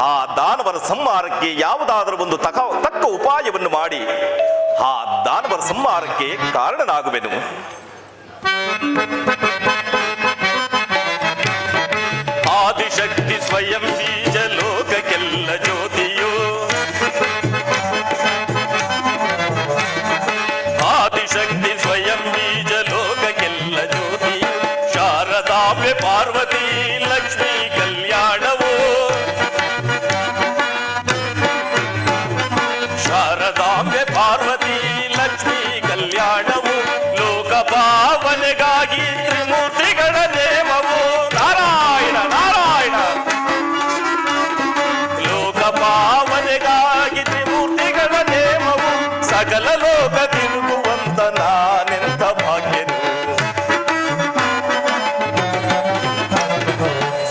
ಆ ದಾನವರ ಸಂಹಾರಕ್ಕೆ ಯಾವುದಾದರೂ ಒಂದು ತಕ್ಕ ಉಪಾಯವನ್ನು ಮಾಡಿ ಆ ದಾನವರ ಸಂಹಾರಕ್ಕೆ ಕಾರಣನಾಗುವೆನು. ಆದಿಶಕ್ತಿ ಸ್ವಯಂ ಬೀಜ ಲೋಕಕ್ಕೆಲ್ಲ ಜ್ಯೋತಿಯೋ, ಆದಿಶಕ್ತಿ ಸ್ವಯಂ ಬೀಜ ಲೋಕಕ್ಕೆಲ್ಲ ಜ್ಯೋತಿಯೋ, ಶಾರದಾಂಬೆ ಪಾರ್ವತಿ ಲಕ್ಷ್ಮೀ ಕಲ್ಯಾಣವೋ, ಶಾರದಾಂಬೆ ಪಾರ್ವತಿ ಲಕ್ಷ್ಮೀ ಕಲ್ಯಾಣವು, ಲೋಕ ಭಾವನೆಗಾಗಿ ತ್ರಿಮೂರ್ತಿಗಳ ನೇಮವು. ನಾರಾಯಣ ನಾರಾಯಣ, ಲೋಕ ಭಾವನೆಗಾಗಿ ತ್ರಿಮೂರ್ತಿಗಳ ನೇಮವು, ಸಕಲ ಲೋಕ ತಿರುಗುವಂತ ನಾನೆಂಥ ಭಾಗ್ಯನು,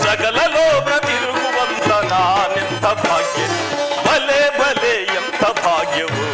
ಸಕಲ ಲೋಕ ತಿರುಗುವಂತ ನಾನೆಂಥ ಭಾಗ್ಯನು, ಬಲೆ ಬಲೆ ಎಂಥ ಭಾಗ್ಯವು.